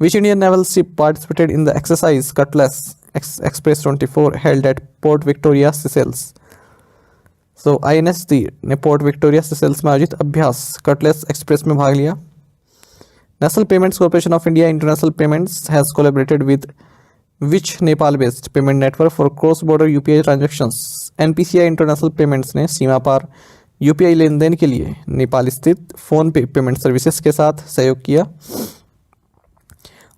Which Indian naval ship participated in the exercise Cutlass Express 24 held at Port Victoria, Seychelles? So INS ने port Victoria Seychelles में आयोजित अभ्यास कटलेस एक्सप्रेस में भाग लिया। National Payments Corporation of India International Payments has collaborated with which Nepal-based payment network for cross-border UPI transactions? NPCI International Payments ने सीमा पार UPI लेन then के लिए नेपाल स्थित फोन पे पेमेंट सर्विसेज के साथ सहयोग किया।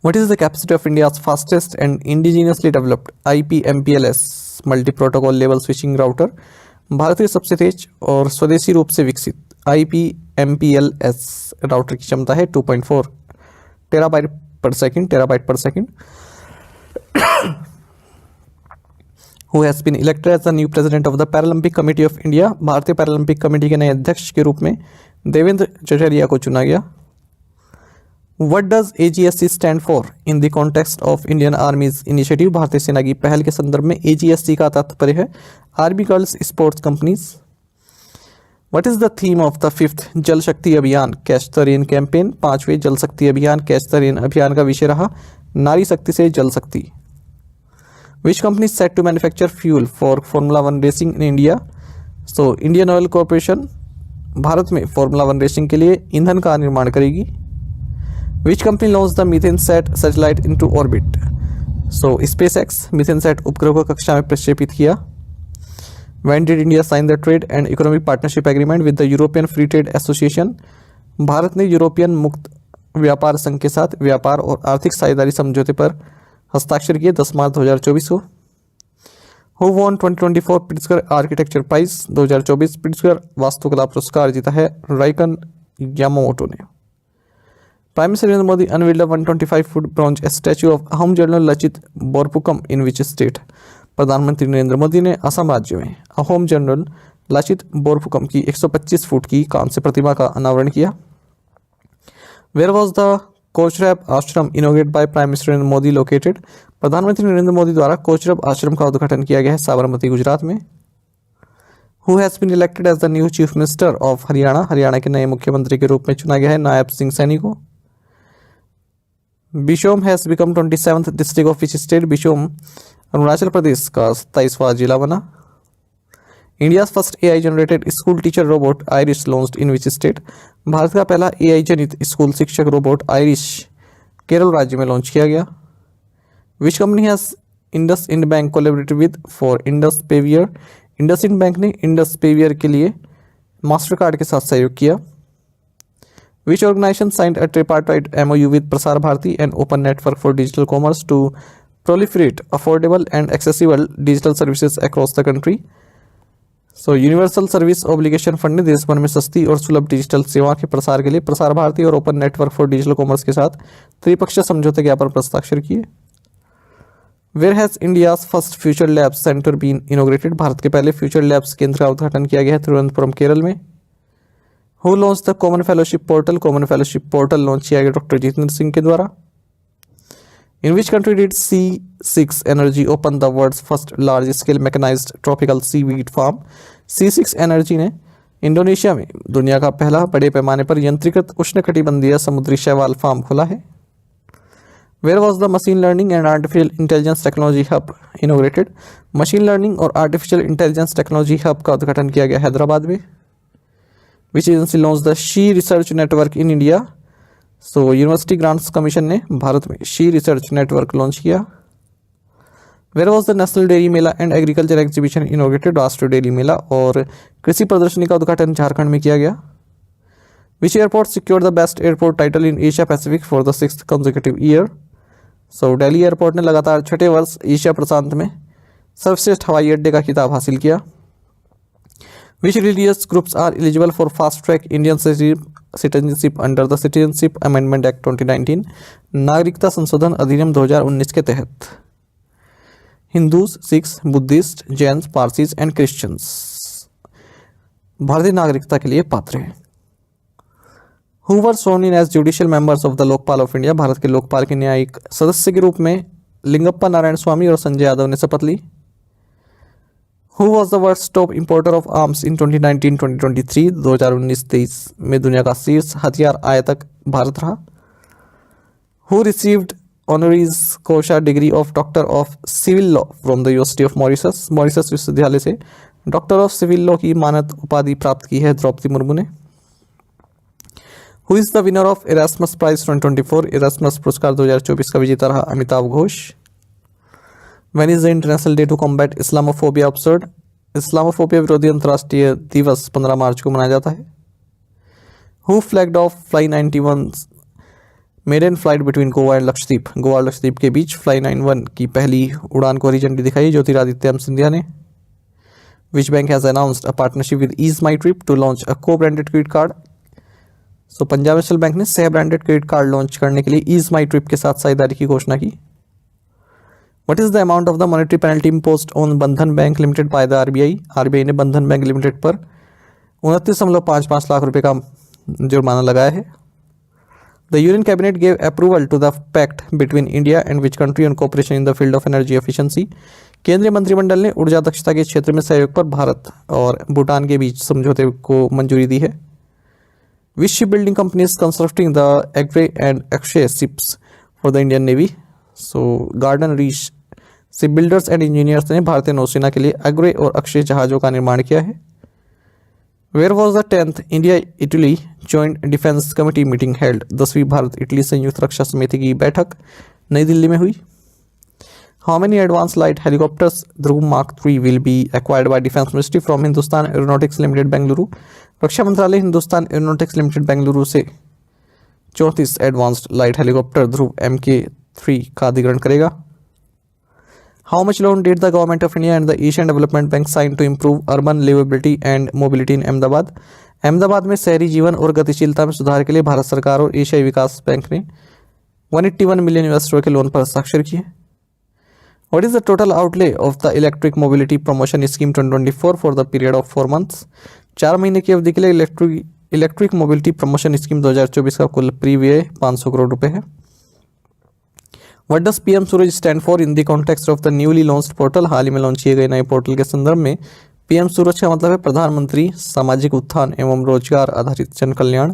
What is the capacity of India's fastest and indigenously developed IP/MPLS multi-protocol level switching router? Bharat के सबसे तेज और स्वदेशी रूप से विकसित IP/MPLS राउटर की क्षमता है 2.4 टेराबाइट पर second. Who has been elected as the new president of the Paralympic Committee of India? भारतीय पैरालंपिक कमेटी के नए अध्यक्ष के रूप में देवेंद्र जजरिया को चुना गया। What does AGSC stand for in the context of Indian Army's initiative? भारतीय सेना की पहल के संदर्भ में AGSC का तात्पर्य है army girls sports companies. What is the theme of the 5th जल शक्ति अभियान कैच द रेन कैंपेन? 5वें जल शक्ति अभियान कैच द रेन अभियान का विषय रहा नारी शक्ति से जल शक्ति। Which company is set to manufacture fuel for Formula 1 racing in India? So Indian Oil Corporation Bharat में फॉर्मूला 1 रेसिंग के लिए ईंधन का निर्माण करेगी। Which company launched the MethaneSat satellite into orbit? So SpaceX MethaneSat उपग्रह को कक्षा में प्रक्षेपित किया। When did India sign the Trade and Economic Partnership Agreement with the European Free Trade Association? Bharat ने यूरोपियन मुक्त व्यापार संघ के साथ व्यापार और आर्थिक साझेदारी समझौते पर हस्ताक्षर किए 10 मार्च 2024 को। Who won 2024 Pritzker architecture prize? 2024 Pritzker वास्तुकला पुरस्कार जीता है राइकन यामामोटो ने। Prime Minister Narendra Modi unveiled a 125-foot bronze statue of Ahom General Lachit Borphukum in which state? प्रधानमंत्री नरेंद्र मोदी ने असम राज्य में अहोम जनरल लचित बोरफुकम की 125 फुट की कांस्य प्रतिमा का अनावरण किया। Where was the कोचरब आश्रम inaugurated by Prime Minister Narendra Modi located? प्रधानमंत्री नरेंद्र मोदी द्वारा कोचरब आश्रम का उद्घाटन किया गया है साबरमती गुजरात में। Who has been elected as the new Chief Minister of Haryana? Haryana के नए मुख्यमंत्री के रूप में चुना गया है नायब सिंह सैनी को। बिशोम has become 27th district of which state? बिशोम Arunachal Pradesh का 27वां जिला बना। India's first AI generated school teacher robot Iris launched in which state? Bharat का पहला AI जनित स्कूल शिक्षक रोबोट आयरिश केरल राज्य में लॉन्च किया गया। Which company has IndusInd Bank collaborated with for Indus Pavior? IndusInd Bank ने Indus Pavior के लिए मास्टर कार्ड के साथ सहयोग किया। Which organization signed a tripartite MOU with Prasar Bharati, an open network for digital commerce, to proliferate affordable and accessible digital services across the country? So universal service obligation fund ने देश भर में सस्ती और सुलभ डिजिटल सेवा के प्रसार के लिए प्रसार भारती और open network for digital commerce के साथ त्रिपक्षीय समझौते ज्ञापन पर हस्ताक्षर किए। Where has India's first Future Labs Center been inaugurated? Bharat के पहले फ्यूचर लैब्स केंद्र का उद्घाटन किया गया है तिरुवनंतपुरम केरल में। Who launched the Common Fellowship Portal? Common Fellowship Portal launch किया गया डॉक्टर जितेंद्र सिंह के द्वारा। In which country did C6 Energy open the world's first large-scale mechanized tropical seaweed farm? C6 Energy ने इंडोनेशिया में दुनिया का पहला बड़े पैमाने पर यंत्रीकृत उष्णकटिबंधीय समुद्री शैवाल फार्म खुला है। Where was the Machine Learning and Artificial Intelligence Technology Hub inaugurated? Machine learning और आर्टिफिशियल इंटेलिजेंस टेक्नोलॉजी हब का उद्घाटन किया गया हैदराबाद में। Which agency launched the She Research Network in India? So university grants commission ने भारत में शी रिसर्च नेटवर्क लॉन्च किया। Where was the National Dairy Mela and Agriculture Exhibition inaugurated? राष्ट्रीय dairy मेला और कृषि प्रदर्शनी का उद्घाटन झारखंड में किया गया। Which airport secured the best airport title in Asia Pacific for the 6th consecutive year? So Delhi airport ने लगातार छठे वर्ष एशिया प्रशांत में सर्वश्रेष्ठ हवाई अड्डे का खिताब हासिल किया। Which religious groups are eligible for fast-track Indian citizenship under the Citizenship Amendment Act 2019? नागरिकता संशोधन अधिनियम 2019 के तहत Hindus, Sikhs, Buddhist, Jain, Parsis and Christians भारतीय नागरिकता के लिए पात्र हैं। Who were sworn in as judicial members of the Lokpal of India? Bharat के लोकपाल के न्यायिक सदस्य के रूप में लिंगप्पा नारायण स्वामी और संजय यादव ने शपथ ली। Who was the world's top importer of arms in 2019-2023? 2019-23 में दुनिया का शीर्ष हथियार आयातक भारत रहा। Who received honoris causa degree of Doctor of Civil Law from the University of Mauritius? Mauritius विश्वविद्यालय से डॉक्टर ऑफ सिविल लॉ की मानद उपाधि प्राप्त की है द्रौपदी मुर्मू ने। Who is the winner of Erasmus Prize 2024? Erasmus पुरस्कार 2024 का विजेता रहा Amitabh Ghosh. When is the International Day to Combat Islamophobia observed? Islamophobia विरोधी अंतर्राष्ट्रीय दिवस 15 मार्च को मनाया जाता है। Who flagged off Fly 91 marine flight between Goa and Lakshadweep? Goa और लक्षद्वीप के बीच फ्लाई 91 की पहली उड़ान को हरी झंडी दिखाई ज्योतिरादित्य सिंधिया ने। Which bank has announced a partnership with Ease My Trip to launch a co-branded credit card? So Punjab national bank ने सह ब्रांडेड क्रेडिट कार्ड लॉन्च करने के लिए ईज माई ट्रिप के साथ साझेदारी की घोषणा की। What is the amount of the monetary penalty imposed on बंधन bank limited by the RBI? RBI ने बंधन बैंक लिमिटेड पर 29.55 लाख रुपए का जुर्माना लगाया है। The union cabinet gave approval to the pact between India and which country on cooperation in the field of energy efficiency. केंद्रीय मंत्रिमंडल ने ऊर्जा दक्षता के क्षेत्र में सहयोग पर भारत और भूटान के बीच समझौते को मंजूरी दी है। Which ship building company is constructing the Agray and Akshay ships for the Indian navy. So Garden Reach ship builders and engineers ने भारतीय नौसेना के लिए अग्रे और अक्षय जहाज़ों का निर्माण किया है। Where was the 10th India Italy joint defence committee meeting held. 10वीं भारत इटली संयुक्त रक्षा समिति की बैठक नई दिल्ली में हुई। How many advance light helicopters Dhruv mark 3 will be acquired by defence ministry from Hindustan aeronautics limited Bengaluru. रक्षा मंत्रालय हिंदुस्तान एरोनॉटिक्स लिमिटेड बेंगलुरु से 34 एडवांस्ड लाइट हेलीकॉप्टर ध्रुव MK3 का अधिग्रहण करेगा। How much loan did the government of India and the Asian Development Bank sign to improve urban livability and mobility in Ahmedabad? Ahmedabad में शहरी जीवन और गतिशीलता में सुधार के लिए भारत सरकार और एशियाई विकास बैंक ने 181 मिलियन US के लोन पर हस्ताक्षर किए। What is the total outlay of the electric mobility promotion scheme 2024 for the period of 4 months? 4 महीने की अवधि के लिए इलेक्ट्रिक मोबिलिटी प्रमोशन स्कीम 2024 का कुल प्रीव्यय 500 करोड़ रुपए है। What does PM Suraj stand for in the context of the newly launched portal. हाल ही में लॉन्च किए गए नए पोर्टल के संदर्भ में PM सूरज का मतलब है प्रधानमंत्री सामाजिक उत्थान एवं रोजगार आधारित जन कल्याण।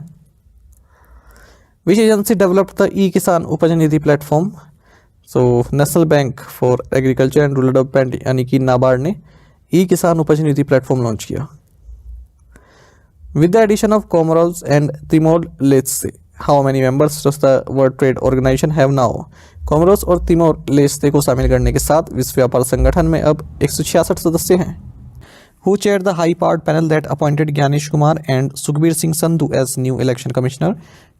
Which agency developed the e Kisan Upaj Nidhi platform. So national bank for agriculture and rural development यानी कि नाबार्ड ने e Kisan Upaj Nidhi platform launch किया। With the addition of Comoros and Timor Leste how many members does the world trade organisation have now. Comoros और Timor Leste को शामिल करने के साथ विश्व व्यापार संगठन में अब 166 सदस्य हैं। Who chair the high powered panel that appointed Gyanesh Kumar and Sukhbir Singh Sandhu as new election commissioner.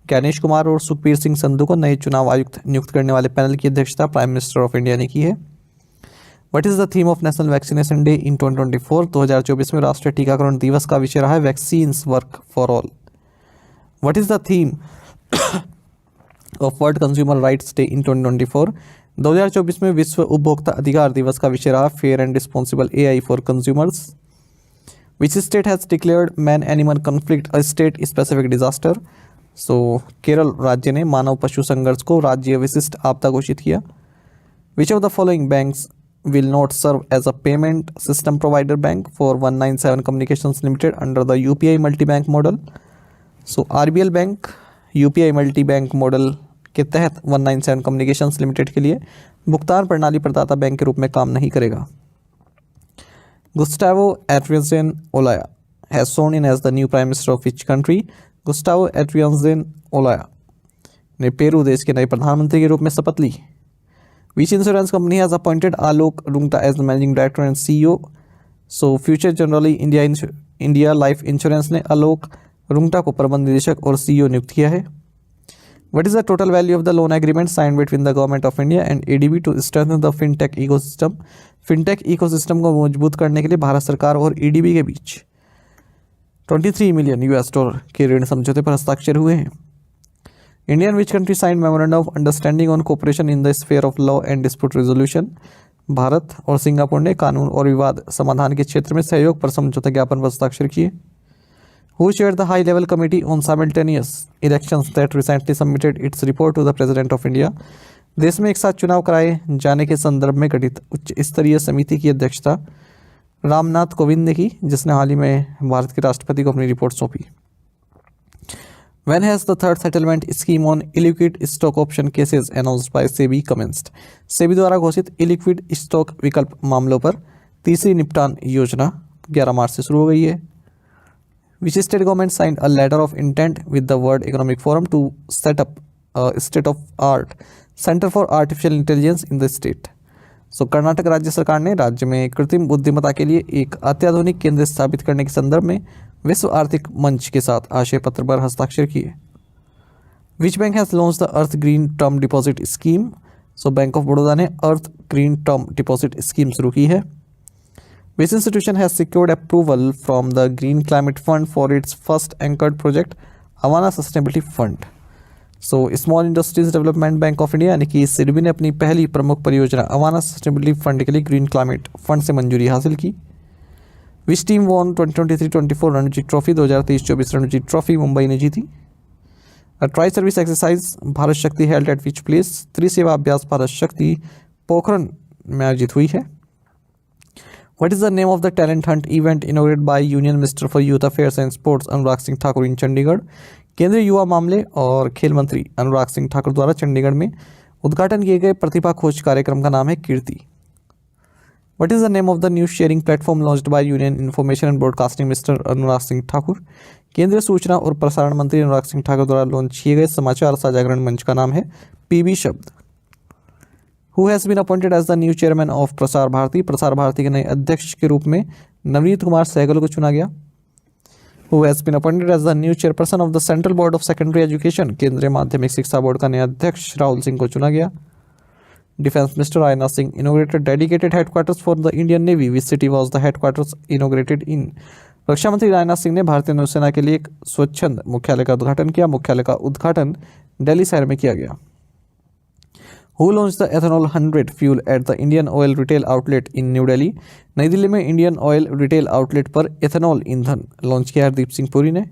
Gyanesh Kumar और सुखबीर सिंह संधू को नए चुनाव आयुक्त नियुक्त करने वाले पैनल की अध्यक्षता प्राइम मिनिस्टर ऑफ इंडिया ने की है। What is the theme of national vaccination day in 2024। 2024 में राष्ट्रीय टीकाकरण दिवस का विषय रहा है vaccines work for all. What is the theme of world consumer rights day in 2024। 2024 में विश्व उपभोक्ता अधिकार दिवस का विषय रहा fair and responsible AI for consumers. Which state has declared man animal conflict a state specific disaster. So Kerala राज्य ने मानव पशु संघर्ष को राज्य विशिष्ट आपदा घोषित किया। विच of the following banks will not serve as a payment system provider bank for 197 Communications Limited under the UPI multi-bank model। So RBL bank UPI multi-bank model के तहत 197 Communications Limited के लिए भुगतान प्रणाली प्रदाता बैंक के रूप में काम नहीं करेगा। Gustavo Adrianzen Olaya has sworn in as the new prime minister of which country। Gustavo Adrianzen Olaya ने पेरू देश के नए प्रधानमंत्री के रूप में शपथ ली। Which insurance company has appointed Alok Rungta as the managing director and CEO? So Future Generali India Life Insurance ने आलोक रुंगटा को प्रबंध निदेशक और CEO नियुक्त किया है। What is the total value of the loan agreement signed between the government of India and ADB to strengthen the fintech ecosystem? fintech ecosystem को मजबूत करने के लिए भारत सरकार और ADB के बीच 23 मिलियन US$ के ऋण समझौते पर हस्ताक्षर हुए हैं। India and which country signed memorandum of understanding on cooperation in the sphere of law and dispute resolution। Bharat और सिंगापुर ने कानून और विवाद समाधान के क्षेत्र में सहयोग पर समझौता ज्ञापन पर हस्ताक्षर किए। Who chaired the high level committee on simultaneous elections that recently submitted its report to the President of India। देश में एक साथ चुनाव कराए जाने के संदर्भ में गठित उच्च स्तरीय समिति की अध्यक्षता रामनाथ कोविंद ने की, जिसने हाल ही में भारत के राष्ट्रपति को अपनी रिपोर्ट सौंपी। When has the third settlement scheme on illiquid stock option cases announced by SEBI commenced? SEBI द्वारा घोषित illiquid stock विकल्प मामलों पर तीसरी निपटान योजना 11 मार्च से शुरू हो गई है। Which state government signed a letter of intent with the World Economic Forum to set up a state-of-art Center for Artificial Intelligence in the state? So Karnataka राज्य सरकार ने राज्य में कृत्रिम बुद्धिमत्ता के लिए एक अत्याधुनिक केंद्र स्थापित करने के संदर्भ में विश्व आर्थिक मंच के साथ आशय पत्र पर हस्ताक्षर किए। Which bank has launch the earth green term deposit scheme. So bank of Baroda ने अर्थ ग्रीन टर्म डिपॉजिट स्कीम शुरू की है। विच institution has secured approval from the green climate fund for its first anchored project Awana sustainability fund. So small industries development bank of India यानी कि सिडबी ने अपनी पहली प्रमुख परियोजना अवाना सस्टेनेबिलिटी फंड के लिए ग्रीन क्लाइमेट फंड से मंजूरी हासिल की। Which team von 2023-24 Ranji trophy? 2023-24 Ranji trophy Mumbai ने जीती। ट्राई सर्विस एक्सरसाइज भारत शक्ति हेल्ड एट विच प्लेस? त्रिसेवा अभ्यास भारत शक्ति पोखरण में आयोजित हुई है। What is the name of the talent hunt event inaugurated by Union Minister for Youth Affairs and Sports Anurag Singh Thakur in Chandigarh? केंद्रीय युवा मामले और खेल मंत्री अनुराग सिंह ठाकुर द्वारा चंडीगढ़ में उद्घाटन किए गए प्रतिभा खोज कार्यक्रम का नाम है कीर्ति। What is the name of the news sharing platform launched by Union Information and Broadcasting Minister Anurag Singh Thakur? केंद्रीय सूचना और प्रसारण मंत्री अनुराग सिंह ठाकुर द्वारा लॉन्च किए गए समाचार साझाकरण मंच का नाम है पीबी शब्द। Who has been appointed as the new chairman of Prasar Bharati? Prasar Bharati के नए अध्यक्ष के रूप में नवनीत कुमार सहगल को चुना गया। Who has been appointed as the new chairperson of the Central Board of Secondary Education? केंद्रीय माध्यमिक शिक्षा बोर्ड का नया अध्यक्ष राहुल सिंह को चुना गया। Defense Minister Rajnath Singh inaugurated dedicated headquarters for the Indian Navy. Which city was the headquarters inaugurated in? रक्षा मंत्री राजनाथ सिंह ने भारतीय नौसेना के लिए एक स्वच्छंद मुख्यालय का उद्घाटन किया। मुख्यालय का उद्घाटन दिल्ली शहर में किया गया। Who launched the ethanol 100 fuel at the Indian Oil Retail Outlet in New Delhi? नई दिल्ली में इंडियन ऑयल रिटेल आउटलेट पर एथेनॉल ईंधन लॉन्च किया हरदीप सिंह पुरी ने।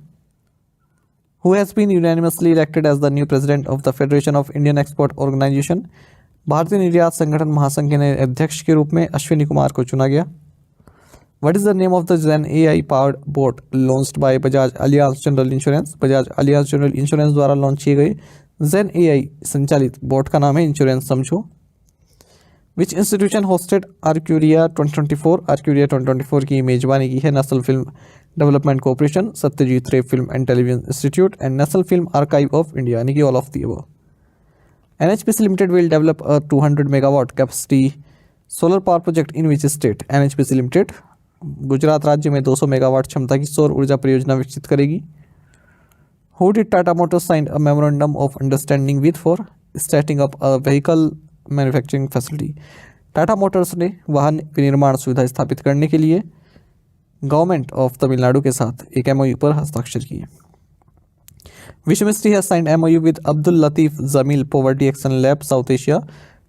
Who has been unanimously elected as the new president of the Federation of Indian Export Organization? भारतीय निर्यात संगठन महासंघ के नए अध्यक्ष के रूप में अश्विनी कुमार को चुना गया। What is the name of the Zen AI powered boat launched by Bajaj Allianz General Insurance? Bajaj Allianz general insurance द्वारा लॉन्च किए गए Zen AI संचालित बोट का नाम है इंश्योरेंस समझो। Which institution hosted Arcuria 2024? Arcuria 2024 की मेजबानी की है national film development corporation, Satyajit Ray film and television institute and national film archive of India, यानी कि all of the above. NHPC Limited will develop a 200 megawatt capacity solar power project in which state? NHPC Limited Gujarat राज्य में 200 megawatt क्षमता की सौर ऊर्जा परियोजना विकसित करेगी। Who did Tata Motors sign a memorandum of understanding with for setting up a vehicle manufacturing facility? Tata Motors ने वाहन विनिर्माण सुविधा स्थापित करने के लिए गवर्नमेंट ऑफ तमिलनाडु के साथ एक MOU पर हस्ताक्षर किए। Which ministry has signed MOU with Abdul Latif Jameel Poverty Action Lab South Asia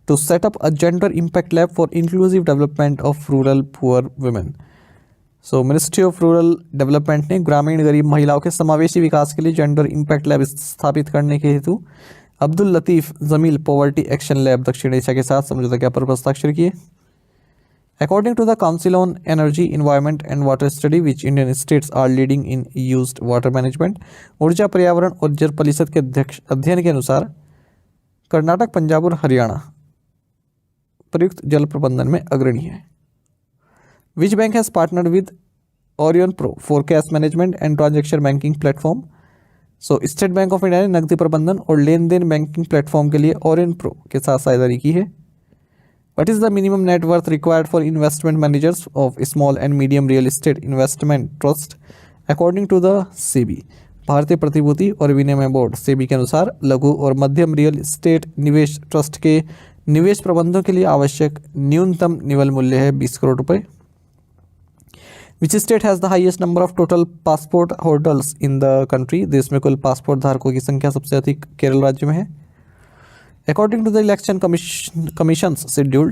to set up a gender impact lab for inclusive development of rural poor women? So ministry of rural development ने ग्रामीण गरीब महिलाओं के समावेशी विकास के लिए gender impact lab स्थापित करने के हेतु Abdul Latif Jameel poverty action lab दक्षिण एशिया के साथ समझौता ज्ञापन पर हस्ताक्षर किए। According to the council on energy environment and water study which Indian states are leading in used water management, ऊर्जा पर्यावरण और जल परिषद के अध्ययन के अनुसार कर्नाटक, पंजाब और हरियाणा प्रयुक्त जल प्रबंधन में अग्रणी है। Which bank has partnered with Orion Pro for cash management and transaction banking platform? So state Bank of India ने नकदी प्रबंधन और लेन देन बैंकिंग प्लेटफॉर्म के लिए Orion Pro के साथ साझेदारी की है। What is the minimum net worth required for investment managers of small and medium real estate investment trust according to the SEBI? भारतीय प्रतिभूति और विनिमय बोर्ड सेबी के अनुसार लघु और मध्यम रियल एस्टेट निवेश ट्रस्ट के निवेश प्रबंधों के लिए आवश्यक न्यूनतम निवल मूल्य है 20 करोड़ रुपए। Which state has the highest number of total passport holders in the country? देश में कुल पासपोर्ट धारकों की संख्या सबसे अधिक केरल राज्य में है। According to the election commission's schedule,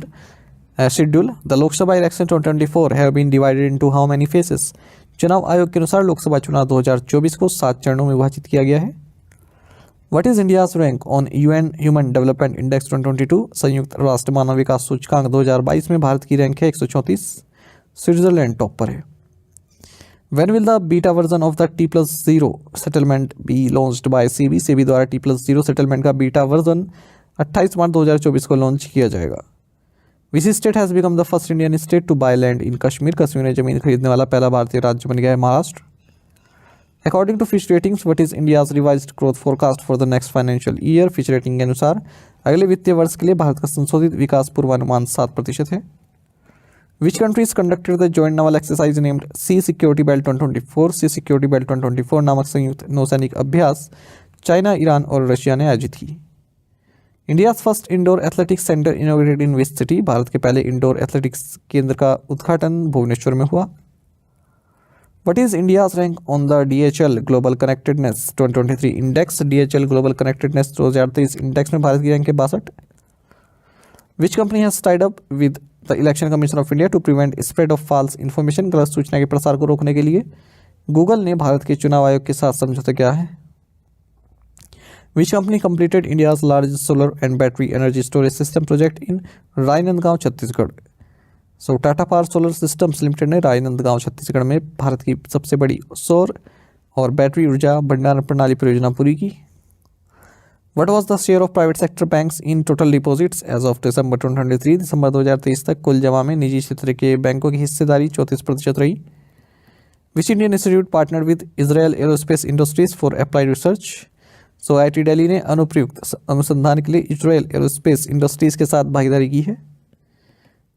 the Lok Sabha election 2024 have been divided into how many phases? चुनाव आयोग के अनुसार लोकसभा चुनाव 2024 को 7 चरणों में विभाजित किया गया है। What is India's rank on UN Human Development Index 2022? संयुक्त राष्ट्र मानव विकास सूचकांक 2022 में भारत की रैंक है 134, स्विट्जरलैंड टॉप पर है। When will the beta version of the T+0 settlement be launched by SEBI? SEBI द्वारा T+0 settlement का बीटा वर्जन 28 मार्च 2024 को लॉन्च किया जाएगा। Which state has become the first Indian state to buy land in Kashmir? Kashmir में जमीन खरीदने वाला पहला भारतीय राज्य बन गया है Maharashtra. According to Fitch Ratings, what is India's revised growth forecast for the next financial year? Fitch Rating के अनुसार अगले वित्तीय वर्ष के लिए भारत का संशोधित विकास पूर्वानुमान 7% है। Which countries conducted the joint naval exercise named Sea Security Belt 2024? Sea Security Belt 2024 नामक संयुक्त नौसैनिक अभ्यास चाइना, ईरान और रशिया ने आयोजित की। India's first indoor athletics center inaugurated in which city? Bharat के पहले इंडोर एथलेटिक्स केंद्र का उद्घाटन भुवनेश्वर में हुआ। What is India's rank on the DHL Global Connectedness 2023 Index? DHL Global Connectedness 2023 index में भारत की रैंक है 62। Which company has tied up with the election commission of India to prevent spread of false information, गलत सूचना के प्रसार को रोकने के लिए गूगल ने भारत के चुनाव आयोग के साथ समझौता किया है। Which company completed India's largest solar and battery energy storage system project in Rajnandgaon Chhattisgarh. So Tata power solar systems limited ने रायनंदगांव छत्तीसगढ़ में भारत की सबसे बड़ी सौर और बैटरी ऊर्जा भंडारण प्रणाली परियोजना पूरी की। What was the share of private sector banks in total deposits as of December 2023? दिसंबर 2023 तक कुल जमा में निजी क्षेत्र के बैंकों की हिस्सेदारी 34% रही। Which Indian institute partnered with Israel Aerospace Industries for applied research? So IIT Delhi ने अनुप्रयुक्त अनुसंधान के लिए इजराइल एरोस्पेस इंडस्ट्रीज के साथ भागीदारी की है।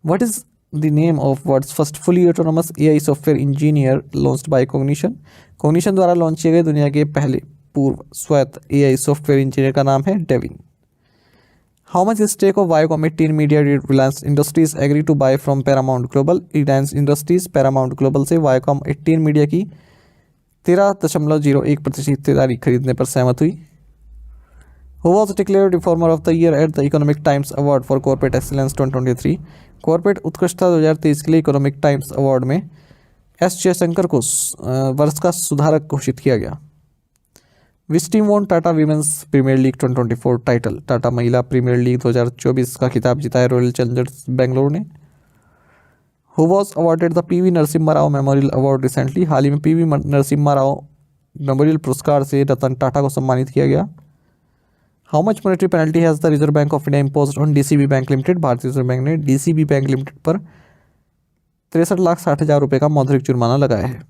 What is the name of world's first fully autonomous AI software engineer launched by Cognition? Cognition द्वारा लॉन्च किए गए दुनिया के पहले पूर्व स्वायत्त AI सॉफ्टवेयर इंजीनियर का नाम है Devin. How much stake of Viacom 18 media Reliance industries agree to buy from Paramount global. Reliance industries Paramount global से वायोकॉम 18 मीडिया की 13.01% हिस्सेदारी खरीदने पर सहमत हुई। Who was declared reformer of the year at the Economic Times award for corporate excellence 2023। कॉर्पोरेट उत्कृष्टता 2023 के लिए इकोनॉमिक टाइम्स अवार्ड में एस जयशंकर को वर्ष का सुधारक घोषित किया गया। Which team won Tata women's premier league 2024 title. Tata महिला प्रीमियर लीग 2024 का खिताब जीता है रॉयल चैलेंजर्स बेंगलोर ने। Who was awarded the P V Narasimha Rao memorial award recently. हाल ही में पीवी नरसिम्हा राव मेमोरियल पुरस्कार से रतन टाटा को सम्मानित किया गया। How much monetary penalty has the reserve bank of India imposed on DCB bank limited. भारतीय रिजर्व बैंक ने डीसीबी बैंक लिमिटेड पर 63,60,000 रुपये का मौद्रिक जुर्माना लगाया है।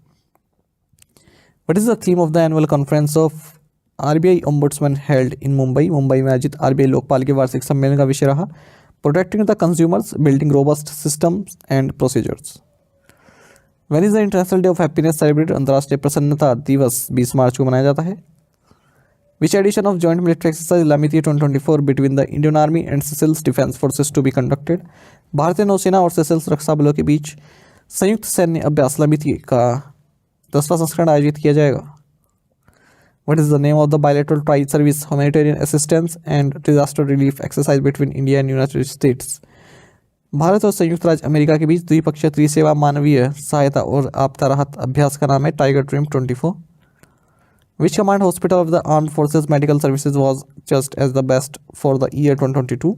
What is the theme of the annual conference of RBI ombudsman held in Mumbai. Mumbai में आयोजित आरबीआई लोकपाल के वार्षिक सम्मेलन का विषय रहा protecting the consumers building robust systems and procedures. When is the international day of happiness celebrated. अंतर्राष्ट्रीय प्रसन्नता दिवस 20 मार्च को मनाया जाता है। Which edition of joint military exercise Lamitiye 2024 between the Indian army and Seychelles defence forces to be conducted. भारतीय नौसेना और सेशल्स रक्षा बलों के बीच संयुक्त सैन्य अभ्यास लामिती का 10वां संस्करण आयोजित किया जाएगा। What is the name of the bilateral tri-service humanitarian assistance and disaster relief exercise between India and United States? Bharat और संयुक्त राज्य अमेरिका के बीच द्विपक्षीय त्रिसेवा मानवीय सहायता और आपदा राहत अभ्यास का नाम है tiger dream 24। Which command hospital of the armed forces medical services was just as the best for the year 2022?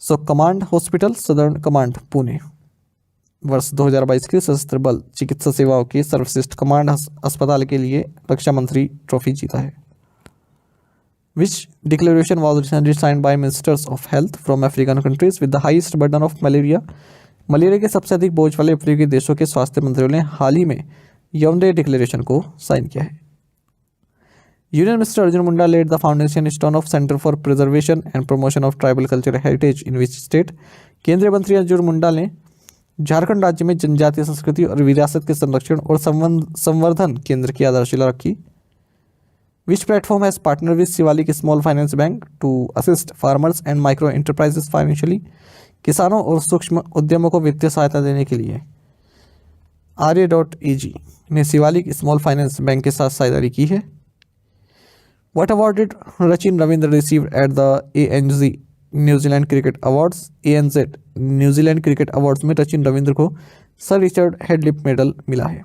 So command hospital southern command Pune. वर्ष 2022 के सशस्त्र बल चिकित्सा सेवाओं के सर्वश्रेष्ठ कमांड अस्पताल के लिए रक्षा मंत्री ट्रॉफी जीता है। Which declaration was recently signed by ministers of health from African countries with the highest burden of malaria. Malaria के सबसे अधिक बोझ वाले अफ्रीकी देशों के स्वास्थ्य मंत्रियों ने हाल ही में याओंडे डिक्लेरेशन को साइन किया है। Union minister Arjun Munda laid the foundation stone of centre for preservation and promotion of tribal culture heritage in which state. केंद्रीय मंत्री अर्जुन मुंडा ने झारखंड राज्य में जनजातीय संस्कृति और विरासत के संरक्षण और संवर्धन केंद्र की आधारशिला रखी। Which platform has partner with Shivalik small finance bank to assist farmers and micro enterprises financially. किसानों और सूक्ष्म उद्यमों को वित्तीय सहायता देने के लिए ARY.AG ने शिवालिक स्मॉल फाइनेंस बैंक के साथ साझेदारी की है। What award did Rachin Ravindra received at the ANZ New Zealand cricket awards. ANZ New Zealand cricket awards में रचिन रविंद्र को सर रिचर्ड हेडलिप मेडल मिला है।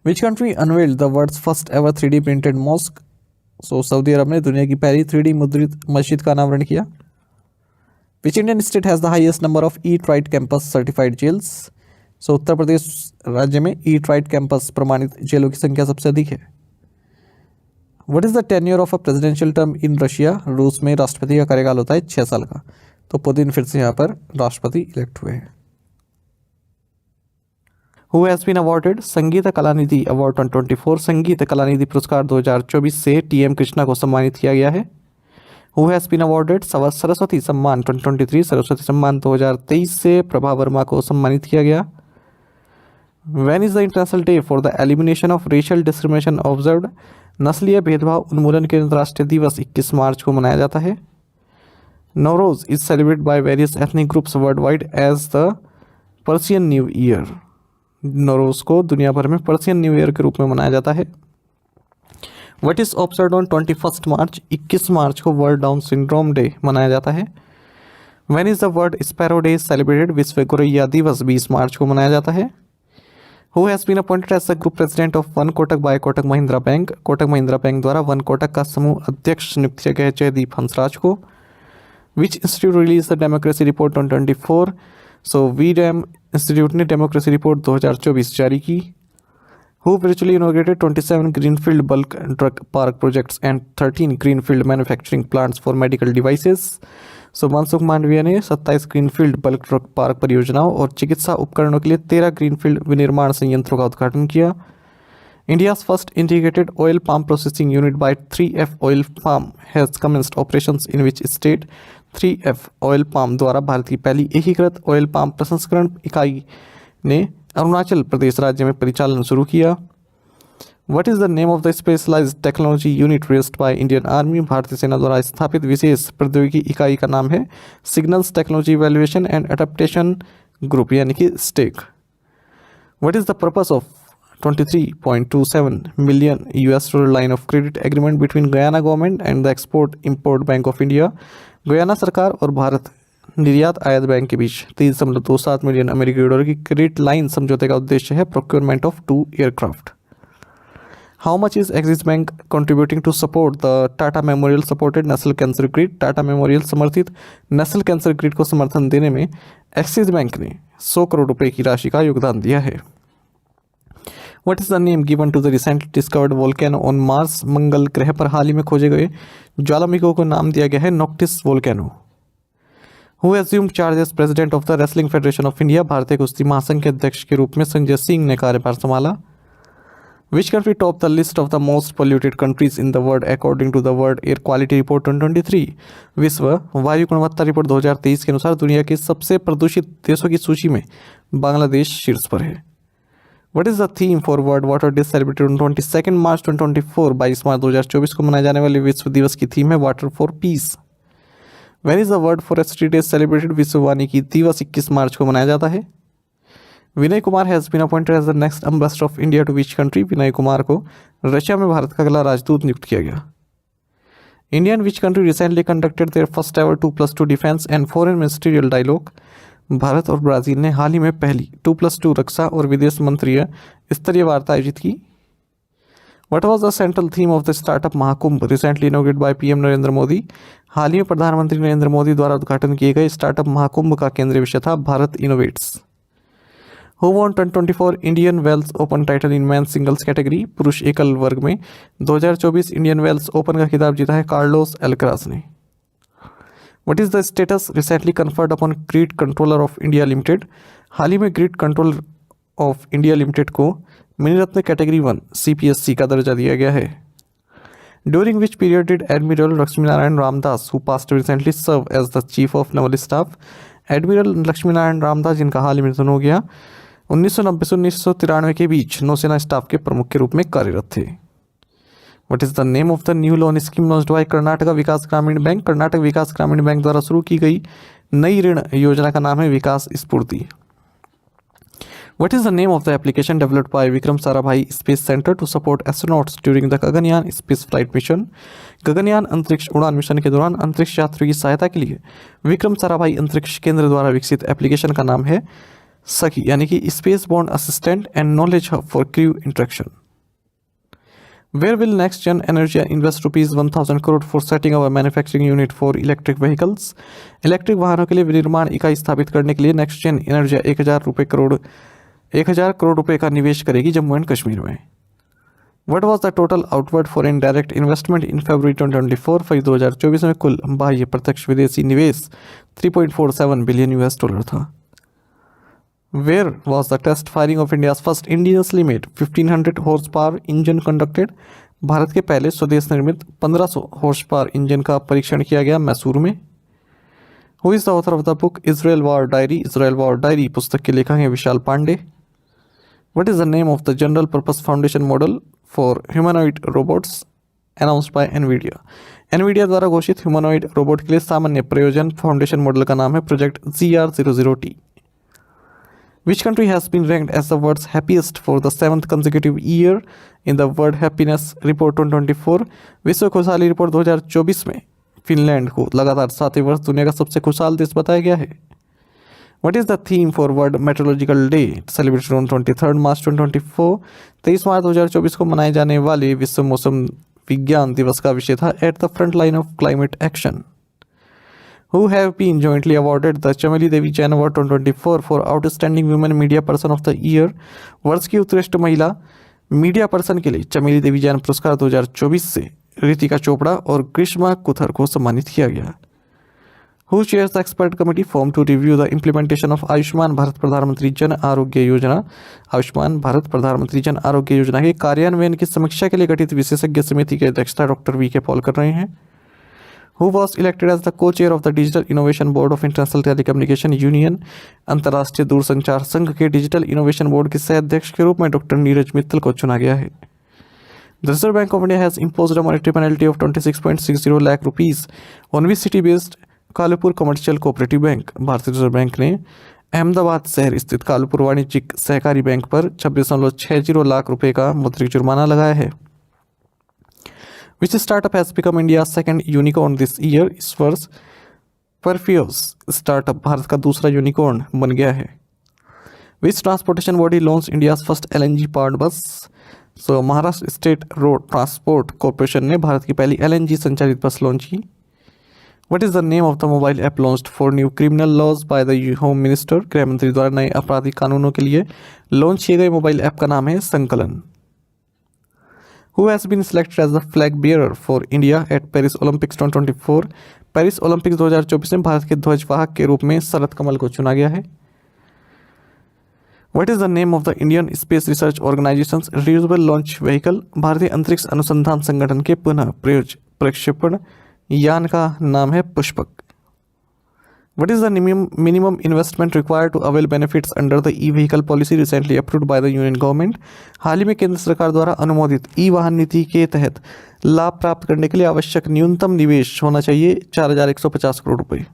Which country unveiled the world's first ever 3D printed mosque. So Saudi Arab ने दुनिया की पहली 3D मुद्रित मस्जिद का अनावरण किया। Which Indian state has the highest number of eat right campus certified jails. So Uttar Pradesh राज्य में ईट राइट कैंपस प्रमाणित जेलों की संख्या सबसे अधिक है। What is the tenure of a presidential term in Russia? रूस में राष्ट्रपति का कार्यकाल होता है 6 साल का। तो पुतिन फिर से यहाँ पर राष्ट्रपति इलेक्ट हुए हैं। Who has been awarded संगीत कलानिधि अवार्ड 2024। संगीत कलानिधि पुरस्कार 2024 से TM कृष्णा को सम्मानित किया गया है। Who has been awarded Saraswati सम्मान 2023। सरस्वती सम्मान 2023 से प्रभा वर्मा को सम्मानित किया गया। When is the International Day for the Elimination of Racial Discrimination observed? नस्लीय भेदभाव उन्मूलन के अंतर्राष्ट्रीय दिवस 21 मार्च को मनाया जाता है। Navroz is celebrated by various ethnic groups worldwide as the Persian new year. Navroz को दुनिया भर में पर्सियन न्यू ईयर के रूप में मनाया जाता है। What is observed on 21 March. 21 मार्च को वर्ल्ड डाउन सिंड्रोम डे मनाया जाता है। When is the world sparrow day celebrated? विश्व गौरैया दिवस 20 मार्च को मनाया जाता है। Who has been appointed as the group president of one Kotak by Kotak Mahindra bank? Kotak Mahindra bank द्वारा वन कोटक का समूह अध्यक्ष नियुक्त किया गया है जयदीप हंसराज को। Which institute release the democracy report 2024? So V Dem institute ने डेमोक्रेसी रिपोर्ट 2024 जारी की। Who virtually inaugurated 27 greenfield bulk drug park projects and 13 greenfield manufacturing plants for medical devices? सो मनसुख मांडविया ने 27 ग्रीनफील्ड बल्क ड्रग पार्क परियोजनाओं और चिकित्सा उपकरणों के लिए 13 ग्रीनफील्ड विनिर्माण संयंत्रों का उद्घाटन किया। India's first integrated oil palm processing unit by 3F oil palm has commenced operations in which state? 3F oil palm द्वारा भारत की पहली एकीकृत ऑयल पाम प्रसंस्करण इकाई ने अरुणाचल प्रदेश राज्य में परिचालन शुरू किया। What is the name of the specialized technology unit raised by Indian Army? भारतीय सेना द्वारा स्थापित विशेष प्रौद्योगिकी इकाई का नाम है signals technology evaluation and adaptation group यानी कि stake. What is the purpose of 23.27 million US dollar line of credit agreement between Guyana government and the Export Import Bank of India? Guyana सरकार और भारत निर्यात आयात बैंक के बीच 3.27 million अमेरिकी dollar की क्रेडिट लाइन समझौते का उद्देश्य है procurement of 2 aircraft. How much is Axis bank contributing to support the Tata memorial supported national cancer grid? Tata memorial समर्थित नेशनल कैंसर ग्रिड को समर्थन देने में एक्सिस बैंक ने 100 करोड़ रुपए की राशि का योगदान दिया है। What is the name given to the recently discovered volcano on Mars? मंगल ग्रह पर हाल ही में खोजे गए ज्वालामुखियों को नाम दिया गया है नॉक्टिस volcano. Who assumed charge as president of the Wrestling Federation of India? भारतीय कुश्ती महासंघ के अध्यक्ष के रूप में संजय सिंह ने कार्यभार संभाला। Which country topped the list of the most polluted countries in the world according to the World Air Quality Report 2023? विश्व वायु गुणवत्ता रिपोर्ट 2023 के अनुसार दुनिया के सबसे प्रदूषित देशों की सूची में बांग्लादेश शीर्ष पर है। What is the theme for World Water Day celebrated on 22 मार्च 2024? 22 मार्च 2024 को मनाए जाने वाले विश्व दिवस की थीम है water for piece. When is the World Forestry Day celebrated? विश्व वानिकी दिवस 21 मार्च को मनाया जाता है। Vinay Kumar has been appointed as the next ambassador of India to which country? Vinay Kumar को रशिया में भारत का अगला राजदूत नियुक्त किया गया। India and which country recently conducted their first ever 2+2 defence and foreign ministerial dialogue? Bharat और ब्राज़ील ने हाल ही में पहली 2+2 रक्षा और विदेश मंत्रीय स्तरीय वार्ता आयोजित की। What was the central theme of the Startup Mahakumbh recently inaugurated by PM Narendra Modi? हाल ही में प्रधानमंत्री नरेंद्र मोदी द्वारा उद्घाटन किए गए स्टार्टअप महाकुंभ का केंद्रीय विषय था Bharat innovates. Who won 2024 Indian Wells open title in men's singles category? पुरुष एकल वर्ग में 2024 इंडियन वेल्स ओपन का खिताब जीता है कार्लोस एल्कराज ने। What is the status recently conferred upon Grid Controller of India Limited? हाल ही में grid controller of India limited को मिनीरत्न कैटेगरी 1 CPSC का दर्जा दिया गया है। During which period did Admiral Lakshminarayan Ramdas, who passed recently, serve as the Chief of Naval Staff? Admiral Laxminarayan Ramdas जिनका हाल ही में निधन हो गया 1990 से 1993 के बीच नौसेना स्टाफ के प्रमुख के रूप में कार्यरत थे। What is the name of the new loan scheme launched by Karnataka विकास ग्रामीण बैंक? कर्नाटक विकास ग्रामीण बैंक द्वारा शुरू की गई नई ऋण योजना का नाम है विकास स्फूर्ति। What is the name of the application developed by Vikram Sarabhai Space Center to support astronauts during the Gaganyaan space flight mission? Gaganyaan अंतरिक्ष उड़ान मिशन के दौरान अंतरिक्ष यात्रियों की सहायता के लिए विक्रम साराभाई अंतरिक्ष केंद्र द्वारा विकसित एप्लीकेशन का नाम है सखी यानी कि space bond assistant and knowledge hub for crew interaction. Where will NextGen Energy invest ₹1,000 crore for setting up a manufacturing unit for electric vehicles? Electric वाहनों के लिए विनिर्माण इकाई स्थापित करने के लिए नेक्स्टजेन एनर्जी 1,000 करोड़ रुपए का निवेश करेगी जम्मू एंड कश्मीर में। What was the total outward foreign direct investment in February 2024? फरवरी 2024 में कुल बाह्य प्रत्यक्ष विदेशी निवेश $3.47 बिलियन था। Where was the test firing of India's first indigenously made 1500 horsepower engine conducted? Bharat के पहले स्वदेश निर्मित 1500 horsepower इंजन का परीक्षण किया गया मैसूर में। Who is the author of the book Israel War Diary? Israel War Diary पुस्तक के लेखक हैं विशाल Pandey. What is the name of the General Purpose Foundation Model for Humanoid Robots announced by NVIDIA? NVIDIA द्वारा घोषित ह्यूमनॉइड रोबोट के लिए सामान्य प्रयोजन फाउंडेशन मॉडल का नाम है project ZR00T। Which country has been ranked as the world's happiest for the 7th consecutive year in the World Happiness Report 2024? विश्व खुशहाली रिपोर्ट 2024 में फिनलैंड को लगातार 7वें वर्ष दुनिया का सबसे खुशहाल देश बताया गया है। What is the theme for World Meteorological Day celebrated on 23rd March 2024? 23 मार्च 2024 को मनाए जाने वाले विश्व मौसम विज्ञान दिवस का विषय था at the front line of climate action. Who have been jointly awarded the Chameli Devi Jain Award 2024 for Outstanding Women Media Person of the Year? वर्ष की उत्कृष्ट महिला मीडिया पर्सन के लिए चमेली देवी जैन पुरस्कार 2024 से रितिका चोपड़ा और ग्रीष्मा कुथर को सम्मानित किया गया। Who chairs the expert committee formed to review the implementation of Ayushman Bharat प्रधानमंत्री जन आरोग्य योजना? आयुष्मान भारत प्रधानमंत्री जन आरोग्य योजना के कार्यान्वयन की समीक्षा के लिए गठित विशेषज्ञ समिति के अध्यक्षता डॉक्टर वी के पॉल कर रहे हैं। Who was elected as the co-chair of the Digital Innovation Board of International Telecommunication Union? अंतर्राष्ट्रीय दूरसंचार संघ के डिजिटल इनोवेशन बोर्ड के सह अध्यक्ष के रूप में डॉक्टर नीरज मित्तल को चुना गया है। The Reserve Bank of India has imposed a monetary penalty of 26.60 lakh rupees on which city-based Kalupur commercial cooperative bank. भारतीय रिजर्व बैंक ने अहमदाबाद शहर स्थित कालूपुर वाणिज्यिक सहकारी बैंक पर 26.60 लाख रुपए का मौद्रिक जुर्माना लगाया है। Which startup has become India's second unicorn this year? इस वर्ष परफ्यूज स्टार्टअप भारत का दूसरा यूनिकॉर्न बन गया है। Which transportation body launched India's first LNG powered bus? So Maharashtra state road transport corporation ने भारत की पहली LNG संचालित बस लॉन्च की। What is the name of the mobile app launched for new criminal laws by the Home Minister? गृह मंत्री द्वारा नए आपराधिक कानूनों के लिए लॉन्च किए गए मोबाइल ऐप का नाम है संकलन। Who has been selected as the flag bearer for India at Paris Olympics 2024? Paris Olympics 2024 में भारत के ध्वजवाहक के रूप में शरद कमल को चुना गया है। What is the name of the Indian Space Research Organization's reusable launch vehicle? भारतीय अंतरिक्ष अनुसंधान संगठन के पुनः प्रक्षेपण यान का नाम है Pushpak. What is the minimum investment required to avail benefits under the e-vehicle policy recently approved by the Union Government? हाल ही में केंद्र सरकार द्वारा अनुमोदित ई वाहन नीति के तहत लाभ प्राप्त करने के लिए आवश्यक न्यूनतम निवेश होना चाहिए 4,150 करोड़ रुपए।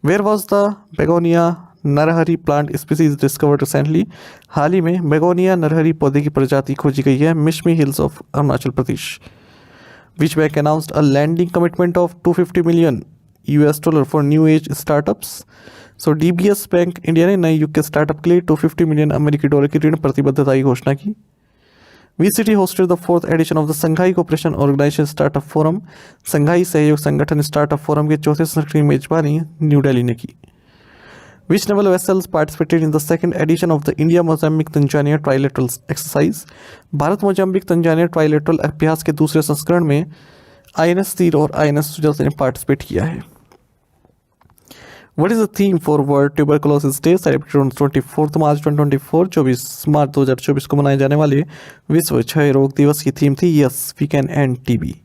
Where was the begonia Narahari plant species discovered recently? हाल ही में बेगोनिया नरहरी पौधे की प्रजाति खोजी गई है Mishmi hills of Arunachal Pradesh. Which bank announced a lending commitment of $250 million for new age startups? So DBS bank India ने नए युग के स्टार्टअप के लिए $250 मिलियन अमेरिकी डॉलर की ऋण प्रतिबद्धता की घोषणा की। VCT hosted the 4th edition of the Shanghai Cooperation Organization Startup Forum। संघाई सहयोग संगठन स्टार्टअप फोरम के चौथे संस्करण की मेजबानी न्यू दिल्ली ने की। Which naval vessels participated in the 2nd edition of the India-Mozambique Tanzania Trilateral Exercise? Bharat Mozambique Tanzania trilateral अभ्यास के दूसरे संस्करण में INS तीर और INS सुजल ने पार्टिसिपेट किया है। What is the theme for World Tuberculosis Day celebrated on 24th March 2024? 24 मार्च 2024 को मनाए जाने वाले विश्व क्षय रोग दिवस की थीम थी Yes, we can end TB।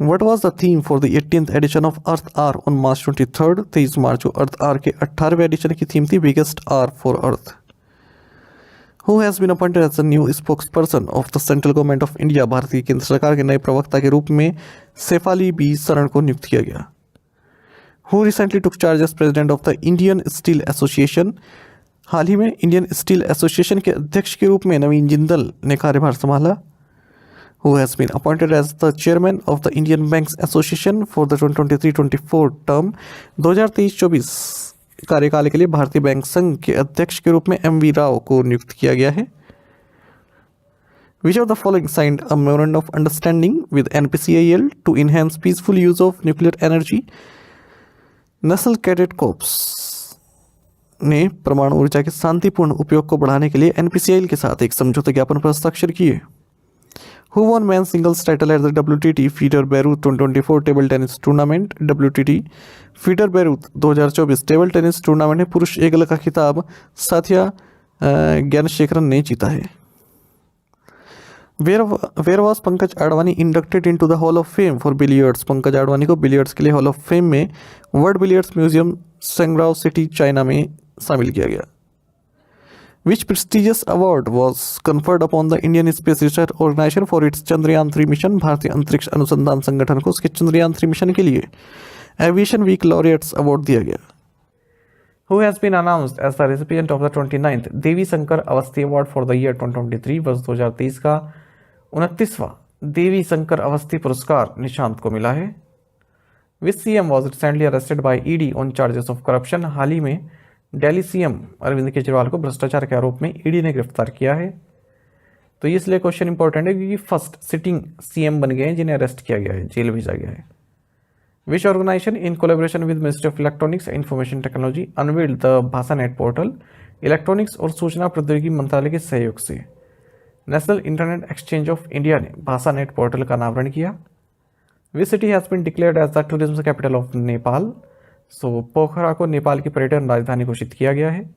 What was the theme for the 18th edition of Earth Hour on March 23rd? 23 मार्च को अर्थ आर के 18वें एडिशन की थीम थी biggest hour for earth. Who has been appointed as the new spokesperson of the Central Government of India? भारतीय केंद्र सरकार के नए प्रवक्ता के रूप में शेफाली बी शरण को नियुक्त किया गया। Who recently took charge as president of the Indian Steel Association? हाल ही में इंडियन स्टील एसोसिएशन के अध्यक्ष के रूप में नवीन जिंदल ने कार्यभार संभाला। Who has been appointed as the chairman of the Indian Banks Association for the 2023-24 term? 2023-24 कार्यकाल के लिए भारतीय बैंक संघ के अध्यक्ष के रूप में MV राव को नियुक्त किया गया है। Which of the following signed a memorandum of understanding with NPCIL to enhance peaceful use of nuclear energy? National cadet corps ने परमाणु ऊर्जा के शांतिपूर्ण उपयोग को बढ़ाने के लिए NPCIL के साथ एक समझौता ज्ञापन पर हस्ताक्षर किए। Who won men's singles title at the WTT Feeder Beirut 2024 table tennis tournament? WTT feeder Beirut 2024 table tennis tournament में पुरुष एकल का खिताब साथिया ज्ञानशेखरन ने जीता है। Where was Pankaj Advani inducted into the hall of fame for billiards? Pankaj Advani को बिलियर्ड्स के लिए हॉल ऑफ फेम में वर्ल्ड बिलियर्ड्स म्यूजियम सेंग्राओ सिटी चाइना में शामिल किया गया। Which prestigious award was conferred upon the Indian Space Research Organization for its Chandrayaan 3 mission? भारतीय अंतरिक्ष अनुसंधान संगठन को उसके चंद्रयान 3 मिशन के लिए एविएशन वीक लॉरिएट्स अवार्ड दिया गया। Who has been announced as the recipient of the 29th Devi Shankar Awasthi award for the year 2023? वर्ष 2023 का 29वां देवी शंकर अवस्थी पुरस्कार निशांत को मिला है? Which CM was recently arrested by ED on charges of corruption? हाल ही में दिल्ली सीएम अरविंद केजरीवाल को भ्रष्टाचार के आरोप में ईडी ने गिरफ्तार किया है। तो ये इसलिए क्वेश्चन इंपॉर्टेंट है क्योंकि फर्स्ट सिटिंग सीएम बन गए हैं जिन्हें अरेस्ट किया गया है, जेल भेजा गया है। Which organisation in collaboration with ministry of electronics and information technology unveiled the Bhashanet portal? Electronics और सूचना प्रौद्योगिकी मंत्रालय के सहयोग से national internet exchange of India ने भाषानेट पोर्टल का अनावरण किया। Which city has been declared as the tourism capital of Nepal? So Pokhara को नेपाल की पर्यटन राजधानी घोषित किया गया है।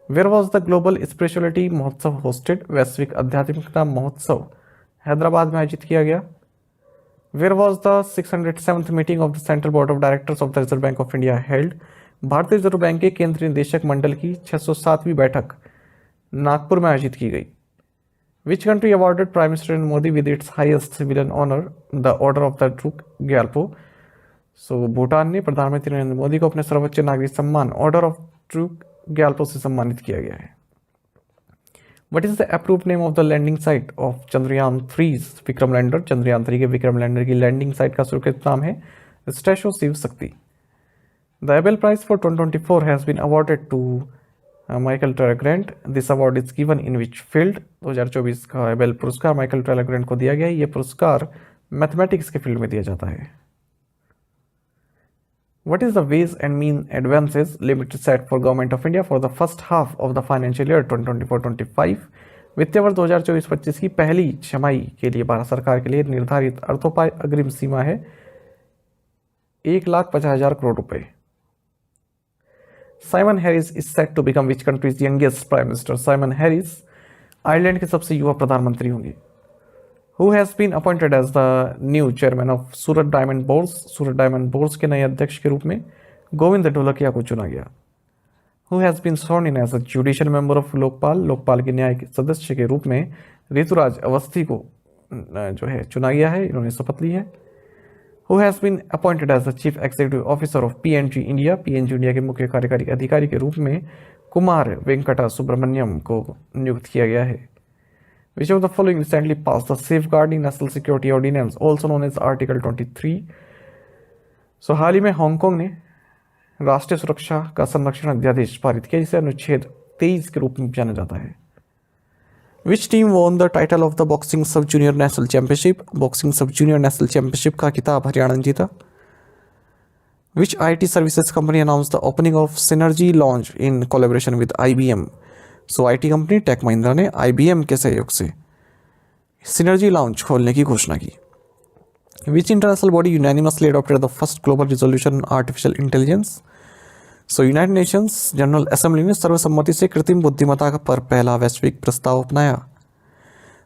Where was the global spirituality Mahotsav hosted? वैश्विक आध्यात्मिकता महोत्सव हैदराबाद में आयोजित किया गया। Where was the 607th meeting of the central board of directors of the reserve bank of India held? भारतीय रिजर्व बैंक के केंद्रीय निदेशक मंडल की 607वीं बैठक नागपुर में आयोजित की गई। Which country awarded prime minister Narendra Modi with its highest civilian honour the order of the Druk Gyalpo? So Bhutan ने प्रधानमंत्री नरेंद्र मोदी को अपने सर्वोच्च नागरिक सम्मान ऑर्डर ऑफ ड्रूक ग्याल्पो से सम्मानित किया गया है। What is the approved name of the landing site of Chandrayaan 3 Vikram lander? Chandrayaan 3 के विक्रम लैंडर की लैंडिंग साइट का स्वीकृत नाम है statue of Shiv Shakti. The Abel prize for 2024 has been awarded to Michael Trailer Grant. This award is given in which field? 2024 का Abel पुरस्कार Michael Trailer grant को दिया गया है। यह पुरस्कार मैथमेटिक्स के फील्ड में दिया जाता है। What is the ways and mean advances limit set for Government of India for the first half of the financial year 2024-25? वित्तीय वर्ष 2024-25 की पहली छमाही के लिए भारत सरकार के लिए निर्धारित अर्थोपाय अग्रिम सीमा है 1,50,000 करोड़ रुपए। Simon Harris is set to become which countries youngest prime minister? Simon Harris Ireland के सबसे युवा प्रधानमंत्री होंगे। Who has been appointed as the new chairman of Surat diamond boards? Surat diamond boards के नए अध्यक्ष के रूप में गोविंद ढोलकिया को चुना गया। Who has been sworn in as a judicial member of Lokpal? Lokpal के न्यायिक सदस्य के रूप में ऋतुराज अवस्थी को जो है चुना गया है, इन्होंने शपथ ली है। Who has been appointed as the chief executive officer of PNG India? PNG India के मुख्य कार्यकारी अधिकारी के रूप में कुमार वेंकटा सुब्रमण्यम को नियुक्त किया गया है। Which of the following recently passed the Safeguarding National Security Ordinance, also known as Article 23? So हाल ही में हांगकांग ने राष्ट्रीय सुरक्षा का संरक्षण अध्यादेश पारित किया जिसे अनुच्छेद 23 के रूप में जाना जाता है। Which team won the title of the Boxing Sub Junior National Championship? Boxing Sub Junior National Championship का खिताब हरियाणा ने जीता। Which IT services company announced the opening of Synergy launch in collaboration with IBM? So IT company Tech Mahindra ने IBM के सहयोग से synergy launch खोलने की घोषणा की। विच international body unanimously adopted the first global resolution on artificial intelligence? So United Nations general assembly ने सर्वसम्मति से कृत्रिम बुद्धिमत्ता पर पहला वैश्विक प्रस्ताव अपनाया।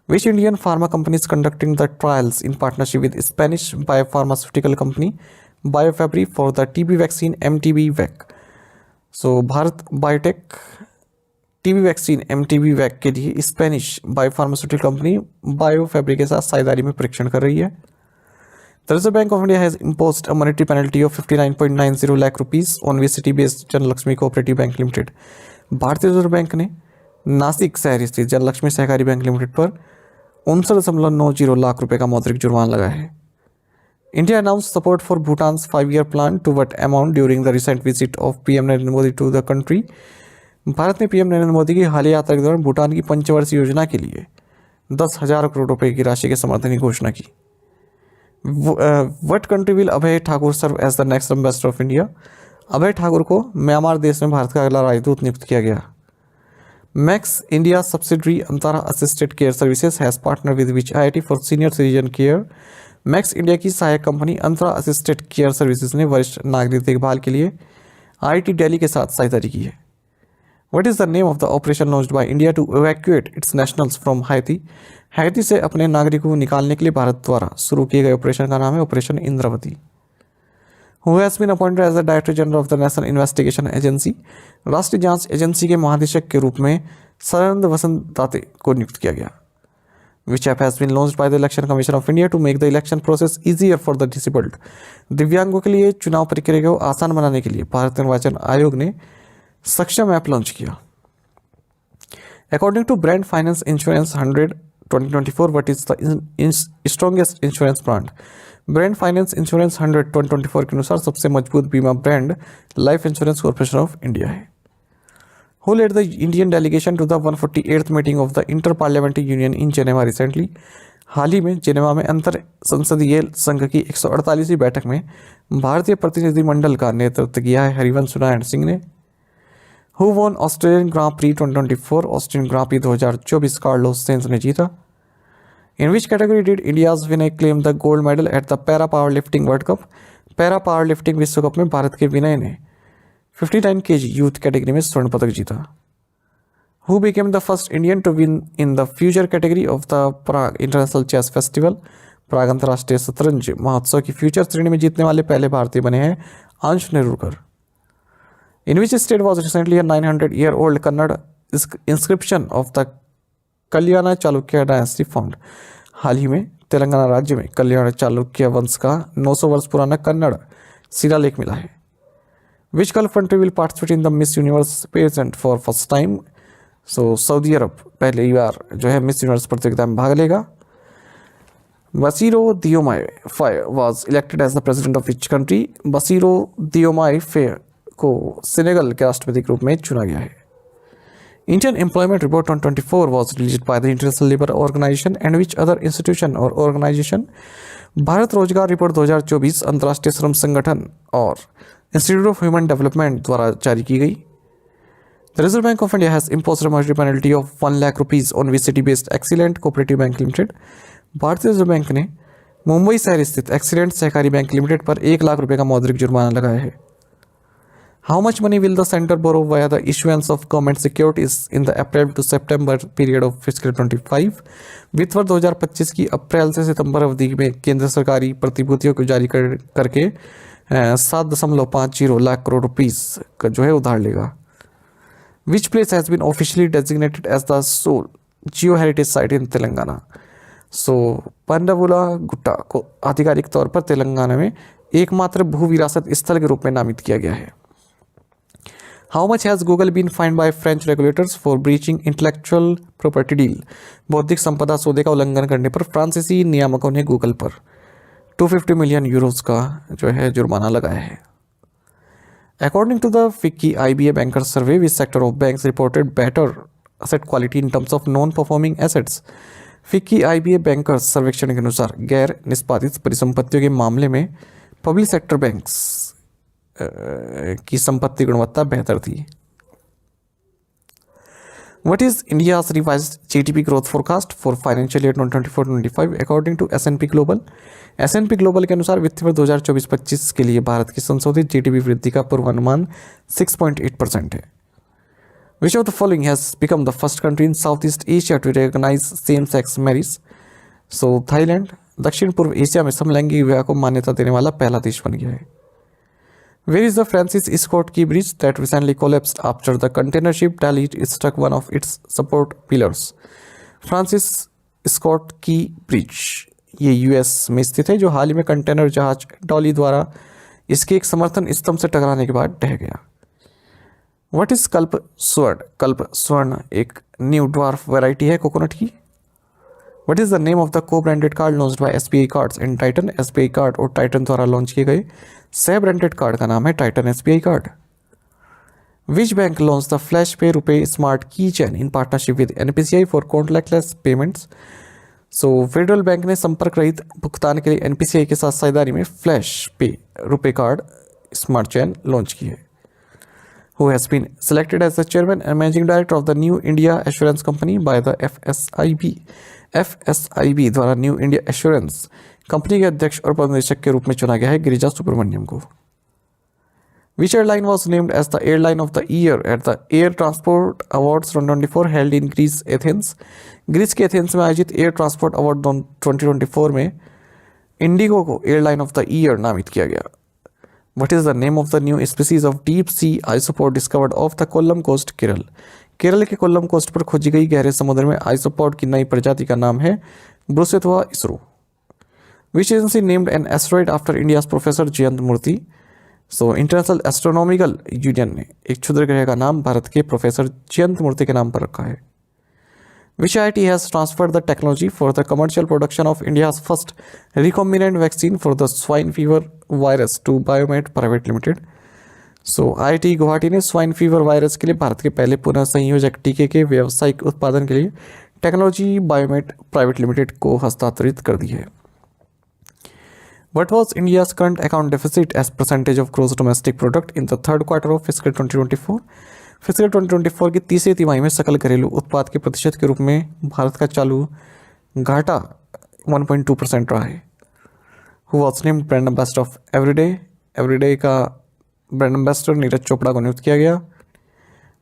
Which Indian pharma companies conducting the trials in partnership with Spanish biopharmaceutical company Biofabri for the TB vaccine MTB vac? So Bharat Biotech TB vaccine MTB vac के लिए स्पेनिश बायोफार्मास्यूटिकल कंपनी बायोफैब्रिक के साथ साझेदारी में परीक्षण कर रही है। The reserve bank of India has imposed a monetary penalty of 59.90 lakh rupees on वीसीटी based Janalaxmi cooperative bank limited. भारतीय रिजर्व बैंक ने नासिक शहर स्थित जनलक्ष्मी सहकारी बैंक लिमिटेड पर 59.90 लाख रुपए का मौद्रिक जुर्माना लगाया है। India announce support for Bhutan's 5-year plan to what amount during the recent visit of PM Narendra Modi to the country? Bharat ने पीएम नरेंद्र मोदी की हालिया यात्रा के दौरान भूटान की पंचवर्षीय योजना के लिए 10,000 करोड़ रुपए की राशि के समर्थन की घोषणा की। What country will Abhay Thakur serve as the next ambassador of India? Abhay Thakur को म्यांमार देश में भारत का अगला राजदूत नियुक्त किया गया। Max India subsidiary Antara assisted care services has partner with which IIT for senior citizen care? Max India की सहायक कंपनी अंतरा असिस्टेड केयर सर्विसेज ने वरिष्ठ नागरिक देखभाल के लिए आईआईटी दिल्ली के साथ साझेदारी की है। What is the name of the operation launched by India to evacuate its nationals from Haiti? Haiti से अपने नागरिकों को निकालने के लिए भारत द्वारा शुरू किए गए ऑपरेशन का नाम है operation Indravati. Who has been appointed as the Director General of the National Investigation Agency? राष्ट्रीय जांच एजेंसी के महानिदेशक के रूप में सरंद वसंत दाते को नियुक्त किया गया। Which app has been launched by the Election Commission of India to make the election process easier for the disabled? दिव्यांगों के लिए चुनाव प्रक्रिया को आसान बनाने के लिए भारत निर्वाचन आयोग ने सक्षम ऐप लॉन्च किया। According to brand finance insurance 100 2024, what is the strongest insurance brand? Brand finance insurance 100 2024 के अनुसार सबसे मजबूत बीमा brand life insurance corporation of India है। Who led the Indian delegation to the 148th meeting of the Inter-Parliamentary Union in Geneva recently? हाल ही में Geneva में अंतर संसदीय संघ की 148वीं बैठक में भारतीय प्रतिनिधिमंडल का नेतृत्व किया है हरिवंश नारायण सिंह ने। Who won Australian grand pre 2024? Australian grand pre 2024 Carlos Sainz ने जीता। In which category did India's Vinay claim the gold medal at the Para Powerlifting World Cup? Para power lifting विश्व कप में भारत के विनय ने 59 kg यूथ कैटेगरी में स्वर्ण पदक जीता। Who became the first Indian to win in the future category of the Prague International Chess Festival? प्राग अंतर्राष्ट्रीय शतरंज महोत्सव की फ्यूचर श्रेणी में जीतने वाले पहले भारतीय बने हैं अंश Nerurkar. In which state was recently a 900-year-old Kannada inscription of the Kalyana Chalukya dynasty found? हाल ही में तेलंगाना राज्य में कल्याण चालुक्य वंश का 900 वर्ष पुराना कन्नड़ शिलालेख मिला है। Which gulf country will participate in the miss universe pageant for first time? So Saudi Arab पहली बार जो है मिस यूनिवर्स प्रतियोगिता में भाग लेगा। Bassirou Diomaye Faye was elected as the president of which country? Bassirou Diomaye Faye को Senegal के राष्ट्रपति के रूप में चुना गया है। Indian Employment Report 2024 was released by the International Labour Organization and which other institution or organization? Bharat रोजगार रिपोर्ट 2024 अंतर्राष्ट्रीय श्रम संगठन और इंस्टीट्यूट ऑफ ह्यूमन डेवलपमेंट द्वारा जारी की गई। The Reserve Bank of India has imposed a monetary penalty of 1 lakh rupees on VCT based Excellent Cooperative Bank Limited. भारतीय रिजर्व बैंक ने मुंबई शहर स्थित एक्सीलेंट सहकारी बैंक लिमिटेड पर 1 लाख रुपए का मौद्रिक जुर्माना लगाया है। How much money will the center borrow via the issuance of government securities in the April to September period of fiscal 25? वित्त वर्ष 2025 की अप्रैल से सितंबर अवधि में केंद्र सरकारी प्रतिभूतियों को जारी करके 7.50 लाख करोड़ रुपीस का जो है उधार लेगा। Which place has been officially designated as the sole geo-heritage site in Telangana? So पंडाबुला Gutta को आधिकारिक तौर पर तेलंगाना में एकमात्र भू विरासत स्थल के रूप में नामित किया गया है। How much has Google been fined by French regulators for breaching intellectual property deal? बौद्धिक संपदा सौदे का उल्लंघन करने पर फ्रांसीसी नियामकों ने गूगल पर 250 मिलियन यूरोस का जो है जुर्माना लगाया है। According to the FICCI IBA banker survey, which sector of banks reported better asset quality in terms of non-performing assets? FICCI IBA bankers सर्वेक्षण के अनुसार गैर निष्पादित परिसंपत्तियों के मामले में पब्लिक सेक्टर बैंक्स की संपत्ति गुणवत्ता बेहतर थी। What is India's revised GDP growth forecast for financial year 2024-25 according to S&P Global? S&P Global के अनुसार वित्तीय वर्ष 2024-25 के लिए भारत की संशोधित जीडीपी वृद्धि का पूर्वानुमान 6.8% है। Which of the following has become the first country in Southeast Asia to recognize same-sex marriage? So Thailand दक्षिण पूर्व एशिया में समलैंगिक विवाह को मान्यता देने वाला पहला देश बन गया है। Where is the Francis Scott Key Bridge that recently collapsed after the container ship Dali struck one of its support pillars? Francis Scott की ब्रिज ये यूएस में स्थित है जो हाल ही में कंटेनर जहाज डॉली द्वारा इसके एक समर्थन स्तंभ से टकराने के बाद ढह गया। What is कल्प स्वर्ण? कल्प स्वर्ण एक न्यू ड्वार्फ वैरायटी है कोकोनट की। What is the name of the co-branded card launched by SBI Cards and Titan? SBI card और टाइटन द्वारा लॉन्च किए गए सह ब्रांडेड कार्ड का नाम है Titan SBI card. Which bank launched the Flash Pay Rupee Smart Keychain in partnership with NPCI for contactless payments? So federal bank ने संपर्क रहित भुगतान के लिए NPCI के साथ साझेदारी में फ्लैश पे रुपए कार्ड स्मार्ट चेन लॉन्च की है। Who has been selected as the chairman and managing director of the New India Assurance Company by the FSIB? FSIB द्वारा न्यू इंडिया एश्योरेंस कंपनी के अध्यक्ष और प्रबंधक के रूप में चुना गया है गिरिजा सुब्रमण्यम को। Which airline was named as the airline of the year at the Air Transport Awards 2024 held in Greece, Athens? Greece के एथेंस में आयोजित एयर ट्रांसपोर्ट अवार्ड 2024 में इंडिगो को एयरलाइन ऑफ द ईयर नामित किया गया। What is the name of the new species of deep sea isopod discovered off the Kollam coast, Kerala? Kerala के Kollam coast पर खोजी गई गहरे समुद्र में आइसोपॉड की नई प्रजाति का नाम है Brucethoa ISRO. Which agency named an asteroid after India's Professor Jayant Murthy? So international astronomical union ने एक क्षुद्र ग्रह का नाम भारत के प्रोफेसर जयंत मूर्ति के नाम पर रखा है। Which IIT has transferred the technology for the commercial production of India's first recombinant vaccine for the swine fever virus to Biomet Private Limited? IIT Guwahati ने स्वाइन फीवर वायरस के लिए भारत के पहले पुनः संयोजक टीके के व्यावसायिक उत्पादन के लिए टेक्नोलॉजी बायोमेट प्राइवेट लिमिटेड को हस्तांतरित कर दी है. What was India's current account deficit as percentage of gross domestic product in the third quarter of fiscal 2024? Physical 2024 की तीसरी तिमाही में सकल घरेलू उत्पाद के प्रतिशत के रूप में भारत का चालू घाटा 1.2% रहा है. Who was named brand ambassador of everyday? Everyday का ब्रांड एम्बेसडर नीरज चोपड़ा को नियुक्त किया गया.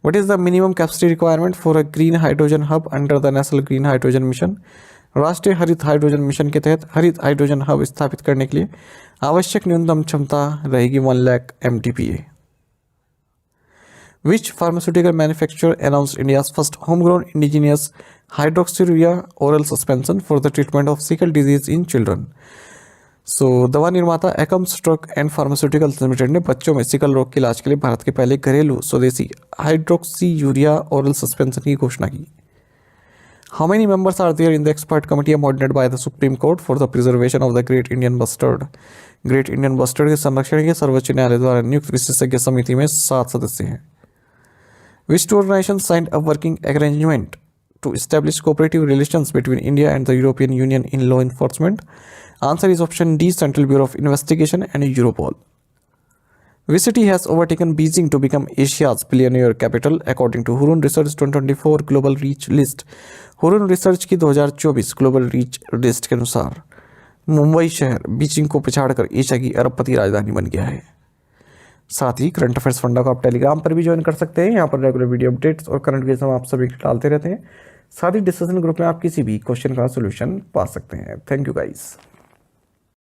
What is the minimum capacity requirement for a green hydrogen hub under the National Green Hydrogen Mission? राष्ट्रीय हरित हाइड्रोजन मिशन के तहत हरित हाइड्रोजन हब स्थापित करने के लिए आवश्यक न्यूनतम क्षमता रहेगी 1 lakh MTPA. Which pharmaceutical manufacturer announced India's first homegrown indigenous hydroxyurea oral suspension for the treatment of sickle disease in children? दवा निर्माता Akums drug and pharmaceuticals limited ने बच्चों में सिकल रोग के इलाज के लिए भारत के पहले घरेलू स्वदेशी हाइड्रोक्सीयूरिया ओरल सस्पेंशन की घोषणा की. How many members are there in the expert committee appointed by the Supreme Court for the preservation of the Great Indian Bustard? Great Indian Bustard के संरक्षण के सर्वोच्च न्यायालय द्वारा नियुक्त विशेषज्ञ समिति में 7 सदस्य हैं. Which two organizations signed a working arrangement to establish cooperative relations between India and the European Union in law enforcement? Answer is option D, Central Bureau of Investigation and Europol. Which city has overtaken Beijing to become Asia's billionaire capital according to Hurun Research 2024 Global Reach List? Hurun Research की 2024 Global Reach List के अनुसार मुंबई शहर Beijing को पिछाड़कर Asia की अरबपति राजधानी बन गया है. साथ ही करंट अफेयर्स फंडा को आप टेलीग्राम पर भी ज्वाइन कर सकते हैं. यहाँ पर रेगुलर वीडियो अपडेट्स और करंट क्विज हम आप सभी डालते रहते हैं. साथ ही डिस्कशन ग्रुप में आप किसी भी क्वेश्चन का सोल्यूशन पा सकते हैं. Thank you guys.